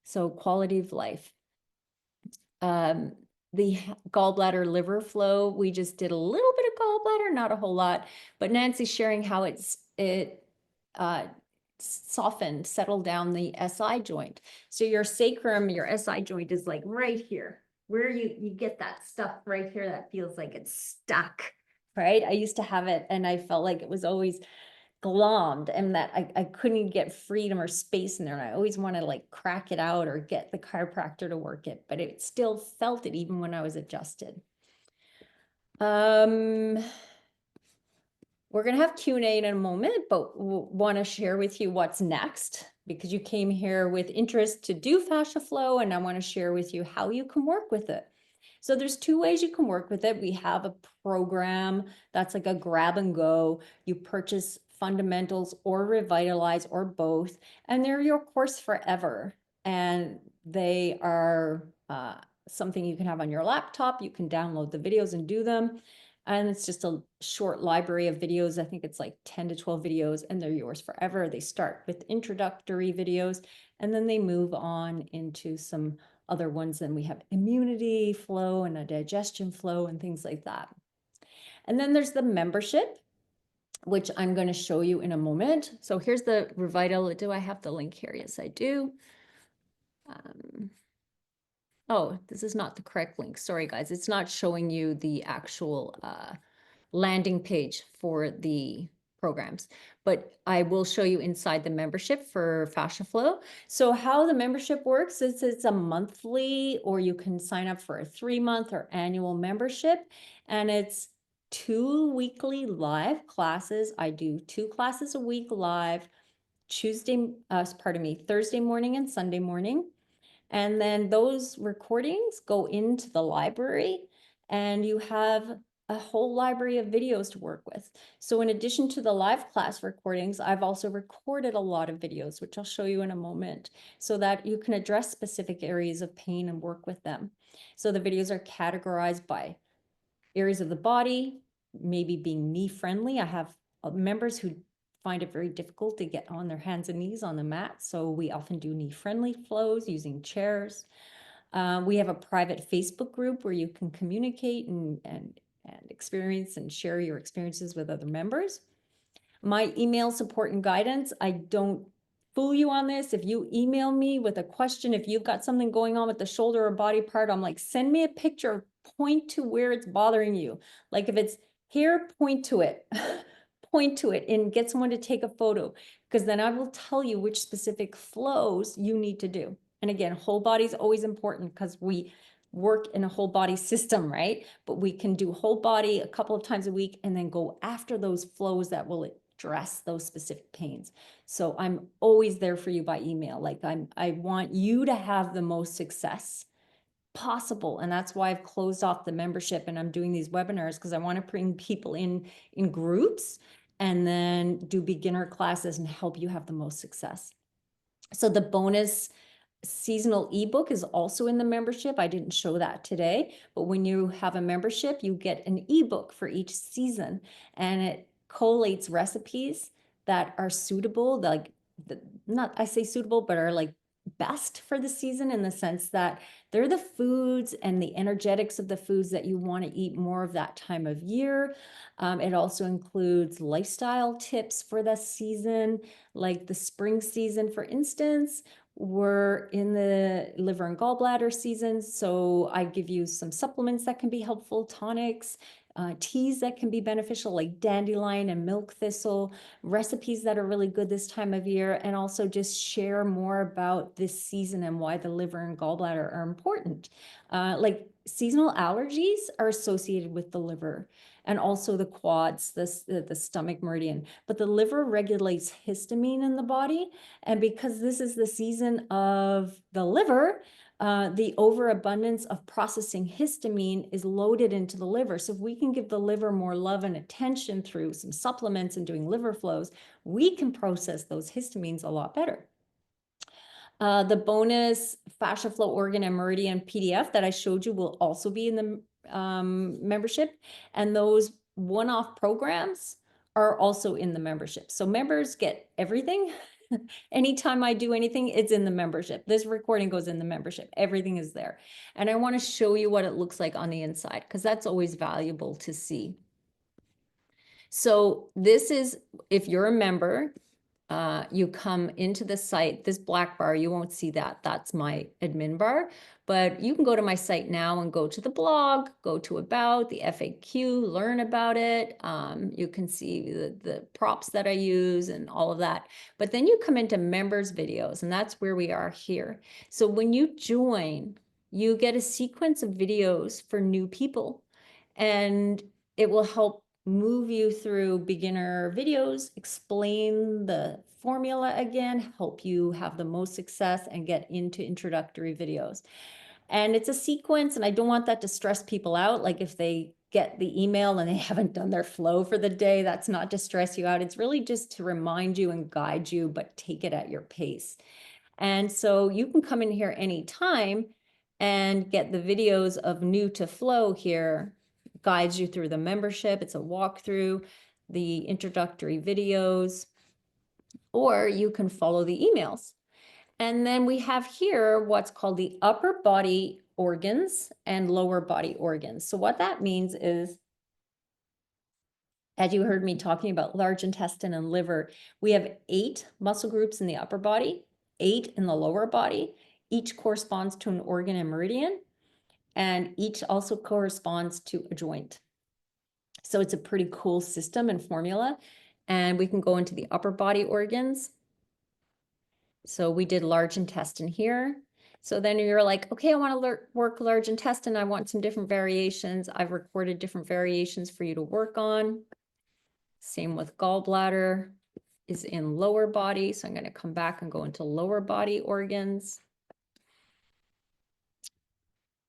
So quality of life. The gallbladder liver flow, we just did a little bit of gallbladder, not a whole lot, but Nancy's sharing how it softened, settled down the SI joint. So your sacrum, your SI joint is like right here, where you get that stuff right here that feels like it's stuck, right? I used to have it and I felt like it was always glommed, and that I couldn't get freedom or space in there. And I always want to like crack it out or get the chiropractor to work it, but it still felt it even when I was adjusted. We're going to have Q&A in a moment, but want to share with you what's next, because you came here with interest to do fascia flow, and I want to share with you how you can work with it. So there's 2 ways you can work with it. We have a program that's like a grab and go. You purchase fundamentals or revitalize or both, and they're your course forever. And they are something you can have on your laptop. You can download the videos and do them. And it's just a short library of videos. I think it's like 10 to 12 videos, and they're yours forever. They start with introductory videos, and then they move on into some other ones. Then we have immunity flow and a digestion flow and things like that. And then there's the membership, which I'm going to show you in a moment. So here's the Revital. Do I have the link here? Yes, I do. Oh, this is not the correct link. Sorry, guys. It's not showing you the actual landing page for the programs, but I will show you inside the membership for Fascia Flow. So how the membership works is it's a monthly, or you can sign up for a 3-month or annual membership, and it's 2 weekly live classes. I do 2 classes a week live, Thursday morning and Sunday morning. And then those recordings go into the library, and you have a whole library of videos to work with. So in addition to the live class recordings, I've also recorded a lot of videos, which I'll show you in a moment, so that you can address specific areas of pain and work with them. So the videos are categorized by areas of the body, maybe being knee friendly. I have members who find it very difficult to get on their hands and knees on the mat. So we often do knee friendly flows using chairs. We have a private Facebook group where you can communicate and experience and share your experiences with other members. My email support and guidance, I don't fool you on this. If you email me with a question, if you've got something going on with the shoulder or body part, I'm like, send me a picture, point to where it's bothering you. Like if it's here, point to it, point to it and get someone to take a photo, because then I will tell you which specific flows you need to do. And again, whole body is always important because we work in a whole body system, right? But we can do whole body a couple of times a week and then go after those flows that will address those specific pains. So I'm always there for you by email. Like I want you to have the most success possible. And that's why I've closed off the membership and I'm doing these webinars, because I want to bring people in groups and then do beginner classes and help you have the most success. So the bonus seasonal ebook is also in the membership. I didn't show that today, but when you have a membership, you get an ebook for each season, and it collates recipes that are suitable, like not I say suitable, but are like best for the season, in the sense that they're the foods and the energetics of the foods that you want to eat more of that time of year. It also includes lifestyle tips for the season, like the spring season, for instance. We're in the liver and gallbladder season, so I give you some supplements that can be helpful, tonics, teas that can be beneficial, like dandelion and milk thistle, recipes that are really good this time of year, and also just share more about this season and why the liver and gallbladder are important. Like seasonal allergies are associated with the liver and also the quads, the stomach meridian, but the liver regulates histamine in the body. And because this is the season of the liver, the overabundance of processing histamine is loaded into the liver. So if we can give the liver more love and attention through some supplements and doing liver flows, we can process those histamines a lot better. The bonus Fascia Flo organ and meridian PDF that I showed you will also be in the membership, and those one-off programs are also in the membership. So members get everything. Anytime I do anything, it's in the membership. This recording goes in the membership. Everything is there. And I want to show you what it looks like on the inside, because that's always valuable to see. So this is, if you're a member, you come into the site, this black bar, you won't see that. That's my admin bar. But you can go to my site now and go to the blog, go to about, the FAQ, learn about it. You can see the props that I use and all of that. But then you come into members videos, and that's where we are here. So when you join, you get a sequence of videos for new people, and it will help move you through beginner videos, explain the formula again, help you have the most success and get into introductory videos. And it's a sequence, and I don't want that to stress people out. Like if they get the email and they haven't done their flow for the day, that's not to stress you out. It's really just to remind you and guide you, but take it at your pace. And so you can come in here anytime and get the videos of new to flow here, guides you through the membership. It's a walkthrough, the introductory videos, or you can follow the emails. And then we have here what's called the upper body organs and lower body organs. So what that means is, as you heard me talking about large intestine and liver, we have 8 muscle groups in the upper body, 8 in the lower body. Each corresponds to an organ and meridian, and each also corresponds to a joint. So it's a pretty cool system and formula. And we can go into the upper body organs. So we did large intestine here. So then you're like, okay, I want to work large intestine. I want some different variations. I've recorded different variations for you to work on. Same with gallbladder is in lower body. So I'm going to come back and go into lower body organs.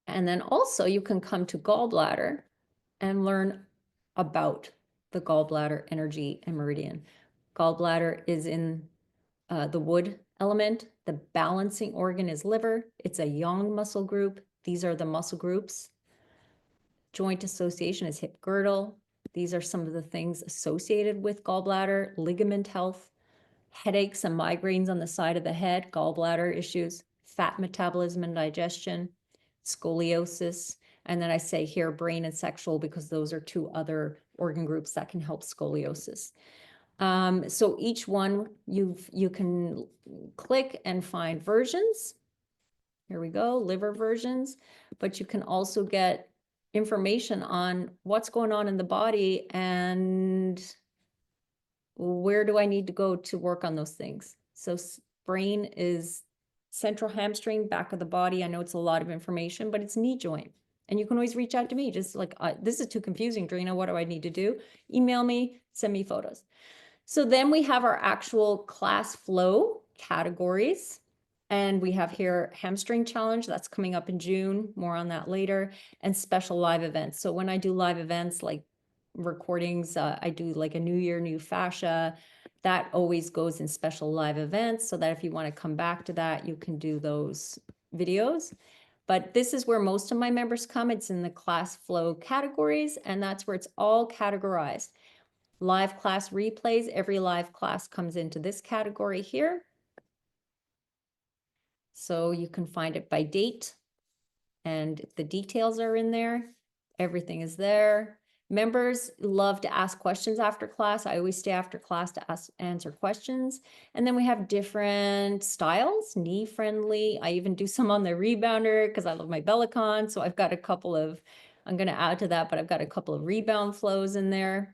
And then also you can come to gallbladder and learn about the gallbladder energy and meridian. Gallbladder is in the wood element. The balancing organ is liver. It's a yang muscle group. These are the muscle groups. Joint association is hip girdle. These are some of the things associated with gallbladder, ligament health, headaches and migraines on the side of the head, gallbladder issues, fat metabolism and digestion, scoliosis. And then I say here brain and sexual because those are two other organ groups that can help scoliosis. So each one you can click and find versions. Here we go, liver versions, but you can also get information on what's going on in the body and where do I need to go to work on those things. So brain is central hamstring, back of the body. I know it's a lot of information, but it's knee joint. And you can always reach out to me, just like, this is too confusing, Dreena, what do I need to do? Email me, send me photos. So then we have our actual class flow categories. And we have here hamstring challenge that's coming up in June, more on that later, and special live events. So when I do live events like recordings, I do like a new year, new fascia, that always goes in special live events so that if you want to come back to that, you can do those videos. But this is where most of my members come. It's in the class flow categories, and that's where it's all categorized. Live class replays, every live class comes into this category here. So you can find it by date and the details are in there. Everything is there. Members love to ask questions after class. I always stay after class to answer questions. And then we have different styles, knee friendly. I even do some on the rebounder because I love my Bellicon. So I've got a couple of, I'm going to add to that, but I've got a couple of rebound flows in there.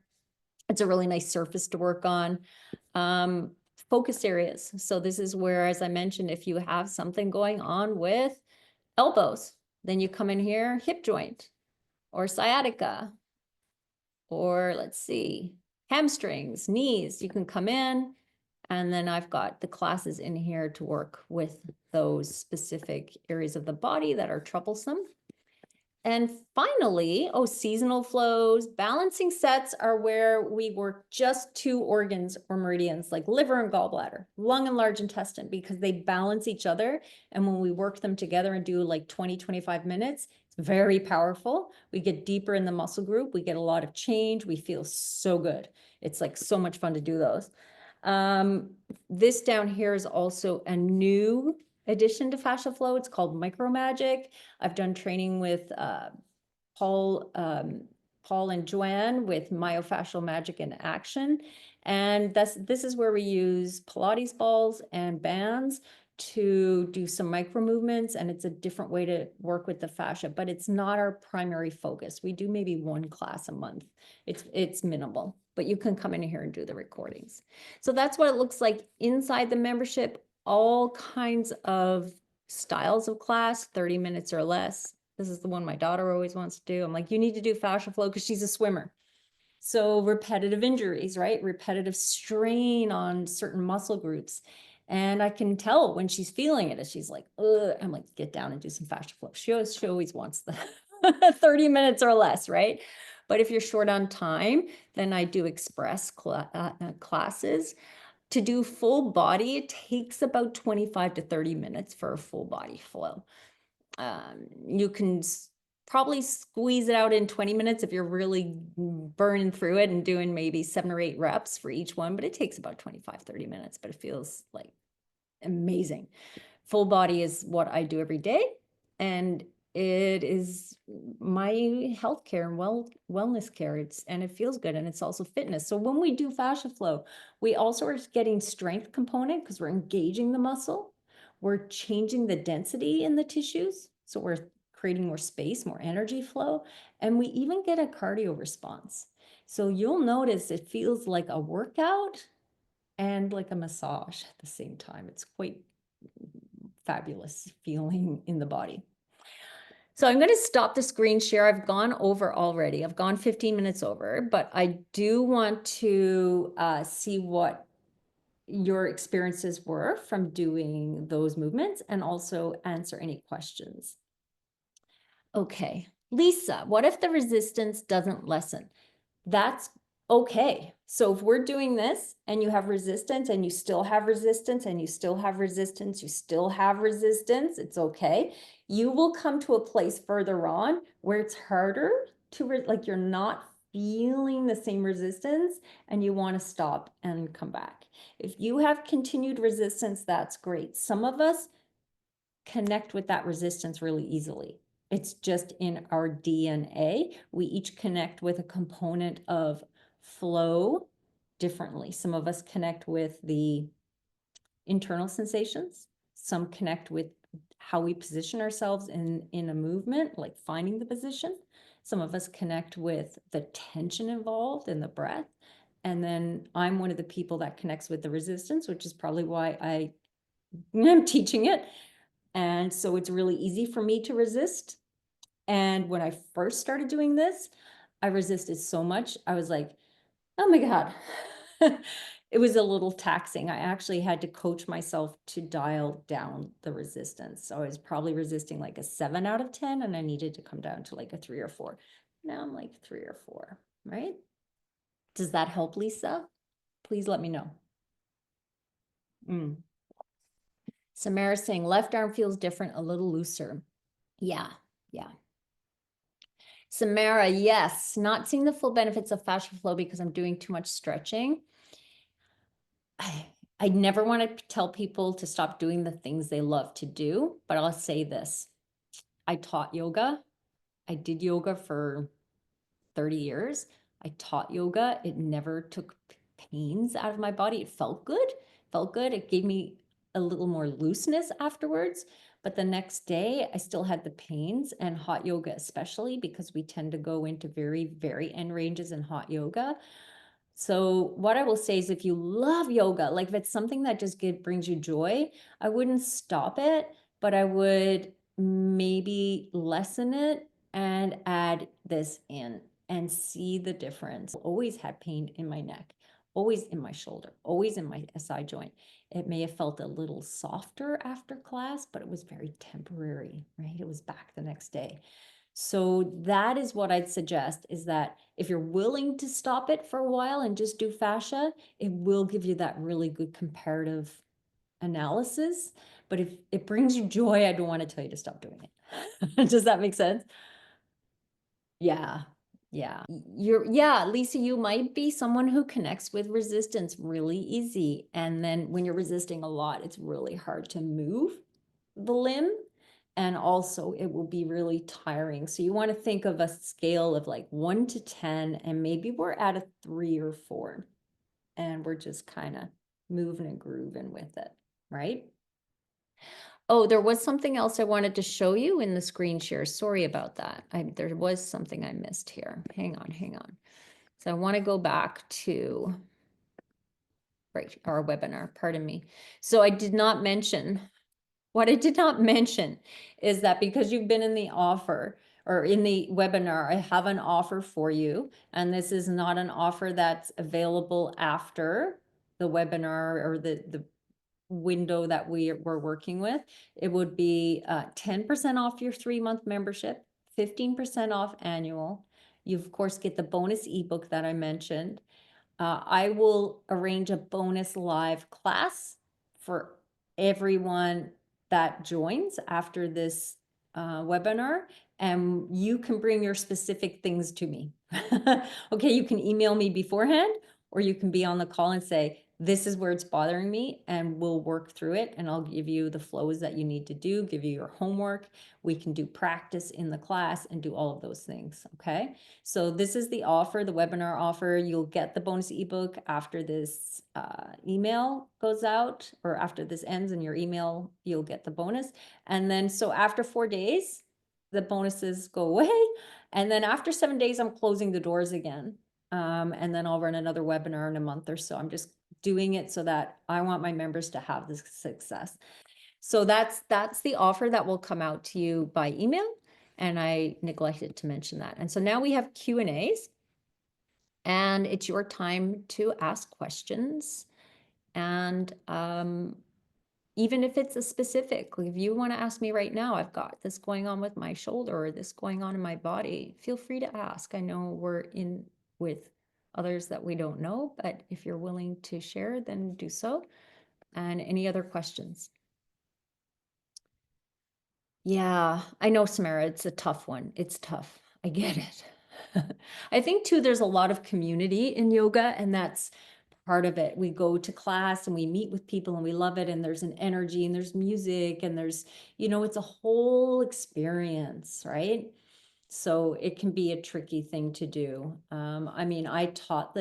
It's a really nice surface to work on. Focus areas. So this is where, as I mentioned, if you have something going on with elbows, then you come in here, hip joint or sciatica, or let's see, hamstrings, knees, you can come in. And then I've got the classes in here to work with those specific areas of the body that are troublesome. And finally, seasonal flows, balancing sets are where we work just two organs or meridians like liver and gallbladder, lung and large intestine, because they balance each other. And when we work them together and do like 20, 25 minutes, it's very powerful. We get deeper in the muscle group. We get a lot of change. We feel so good. It's like so much fun to do those. This down here is also a new addition to Fascia Flow. It's called Micro Magic. I've done training with Paul and Joanne with Myofascial Magic in Action. And this is where we use Pilates balls and bands to do some micro movements, and it's a different way to work with the fascia, but it's not our primary focus. We do maybe one class a month. It's minimal, but you can come in here and do the recordings. So that's what it looks like inside the membership. All kinds of styles of class, 30 minutes or less. This is the one my daughter always wants to do. I'm like, you need to do Fascia Flow because she's a swimmer. So repetitive injuries, right? Repetitive strain on certain muscle groups. And I can tell when she's feeling it, she's like, ugh. I'm like, get down and do some Fascia Flow. She always wants the 30 minutes or less, right? But if you're short on time, then I do express classes. To do full body, it takes about 25 to 30 minutes for a full body flow. You can probably squeeze it out in 20 minutes if you're really burning through it and doing maybe 7 or 8 reps for each one, but it takes about 25, 30 minutes, but it feels like amazing. Full body is what I do every day, and it is my healthcare and wellness care. And it feels good, and it's also fitness. So when we do Fascia Flow, we also are getting strength component because we're engaging the muscle. We're changing the density in the tissues. So we're creating more space, more energy flow, and we even get a cardio response. So you'll notice it feels like a workout and like a massage at the same time. It's quite fabulous feeling in the body. So I'm going to stop the screen share. I've gone over already. I've gone 15 minutes over, but I do want to see what your experiences were from doing those movements and also answer any questions. Okay, Lisa, what if the resistance doesn't lessen? That's okay. So if we're doing this and you have resistance and you still have resistance and you still have resistance, you still have resistance, it's okay. You will come to a place further on where it's harder to, like you're not feeling the same resistance and you want to stop and come back. If you have continued resistance, that's great. Some of us connect with that resistance really easily. It's just in our DNA. We each connect with a component of flow differently. Some of us connect with the internal sensations. Some connect with how we position ourselves in a movement, like finding the position. Some of us connect with the tension involved in the breath. And then I'm one of the people that connects with the resistance, which is probably why I'm teaching it. And so it's really easy for me to resist. And when I first started doing this, I resisted so much. I was like, oh my God. It was a little taxing. I actually had to coach myself to dial down the resistance. So I was probably resisting like a 7 out of 10, and I needed to come down to like a 3 or 4. Now I'm like 3 or 4, right? Does that help, Lisa? Please let me know. Samara saying left arm feels different, a little looser. Yeah, yeah. Samara, yes, not seeing the full benefits of fascia flow because I'm doing too much stretching. I never want to tell people to stop doing the things they love to do, but I'll say this. I taught yoga. I did yoga for 30 years. I taught yoga. It never took pains out of my body. It felt good. It gave me a little more looseness afterwards. But the next day, I still had the pains, and hot yoga, especially because we tend to go into very, very end ranges in hot yoga. So what I will say is if you love yoga, like if it's something that just brings you joy, I wouldn't stop it, but I would maybe lessen it and add this in and see the difference. Always had pain in my neck, always in my shoulder, always in my SI joint. It may have felt a little softer after class, but it was very temporary, right? It was back the next day. So that is what I'd suggest, is that if you're willing to stop it for a while and just do fascia, it will give you that really good comparative analysis. But if it brings you joy, I don't want to tell you to stop doing it. Does that make sense? Yeah. Yeah. Lisa, you might be someone who connects with resistance really easy. And then when you're resisting a lot, it's really hard to move the limb. And also it will be really tiring. So you want to think of a scale of like 1 to 10, and maybe we're at a 3 or 4. And we're just kind of moving and grooving with it, right? Oh, there was something else I wanted to show you in the screen share. Sorry about that. There was something I missed here. Hang on. So I want to go back to our webinar, pardon me. So what I did not mention is that because you've been in the offer or in the webinar, I have an offer for you. And this is not an offer that's available after the webinar or the window that we're working with. It would be 10% off your 3-month membership, 15% off annual. You of course get the bonus ebook that I mentioned. I will arrange a bonus live class for everyone that joins after this webinar, and you can bring your specific things to me. Okay, you can email me beforehand, or you can be on the call and say, this is where it's bothering me, and we'll work through it, and I'll give you the flows that you need to do, give you your homework. We can do practice in the class and do all of those things, okay? So this is the offer, the webinar offer. You'll get the bonus ebook after this email goes out, or after this ends in your email, you'll get the bonus. And then, so after 4 days, the bonuses go away. And then after 7 days, I'm closing the doors again. And then I'll run another webinar in a month or so. I'm just doing it so that I want my members to have this success. So that's the offer that will come out to you by email. And I neglected to mention that. And so now we have Q&As, and it's your time to ask questions. And even if it's a specific, if you want to ask me right now, I've got this going on with my shoulder or this going on in my body, feel free to ask. I know we're in with others that we don't know, but if you're willing to share, then do so. And any other questions? Yeah, I know, Samara, it's a tough one. It's tough. I get it. I think too, there's a lot of community in yoga, and that's part of it. We go to class and we meet with people and we love it, and there's an energy and there's music and there's, it's a whole experience, right? So it can be a tricky thing to do. I mean, I taught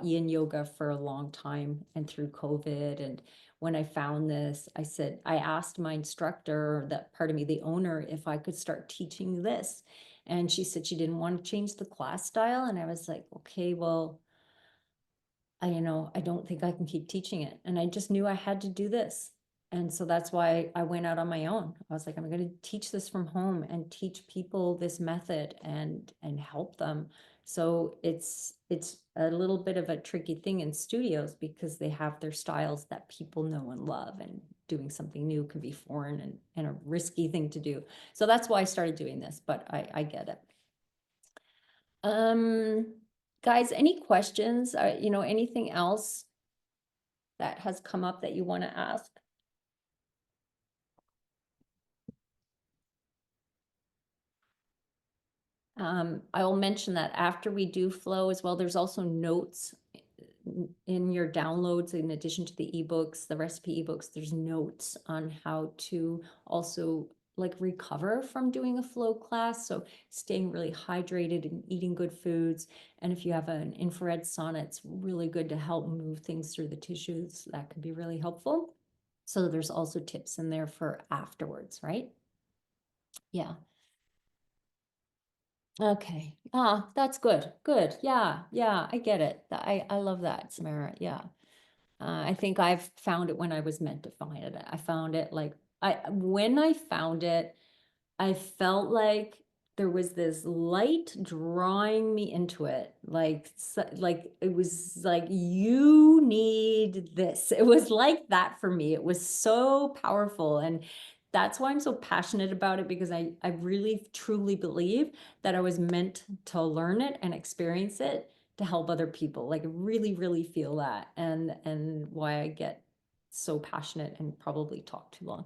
yin yoga for a long time and through COVID. And when I found this, I asked my instructor, that part of me, the owner, if I could start teaching this. And she said she didn't want to change the class style. And I was like, okay, well, I don't think I can keep teaching it. And I just knew I had to do this. And so that's why I went out on my own. I was like, I'm going to teach this from home and teach people this method and help them. So it's a little bit of a tricky thing in studios because they have their styles that people know and love, and doing something new can be foreign and a risky thing to do. So that's why I started doing this, but I get it. Guys, any questions? Anything else that has come up that you want to ask? I'll mention that after we do flow as well, there's also notes in your downloads. In addition to the ebooks, the recipe ebooks, there's notes on how to also like recover from doing a flow class. So staying really hydrated and eating good foods. And if you have an infrared sauna, it's really good to help move things through the tissues. That can be really helpful. So there's also tips in there for afterwards, right? Yeah. Okay. That's good. Good. Yeah. Yeah. I get it. I love that, Samara. Yeah. I think I've found it when I was meant to find it. I found it like when I found it, I felt like there was this light drawing me into it. Like it was like, you need this. It was like that for me. It was so powerful. And that's why I'm so passionate about it, because I really truly believe that I was meant to learn it and experience it to help other people. Like really, really feel that, and why I get so passionate and probably talk too long.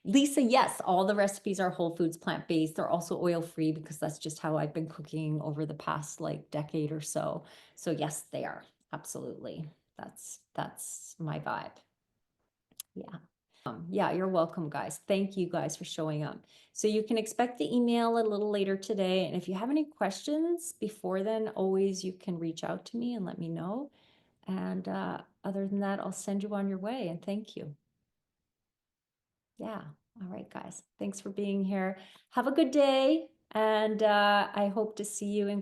Lisa, yes, all the recipes are whole foods, plant-based. They're also oil-free because that's just how I've been cooking over the past like decade or so. So yes, they are. Absolutely. That's my vibe. Yeah. Yeah, you're welcome, guys. Thank you guys for showing up. So you can expect the email a little later today. And if you have any questions before then, always you can reach out to me and let me know. And other than that, I'll send you on your way, and thank you. Yeah. All right, guys. Thanks for being here. Have a good day. And I hope to see you in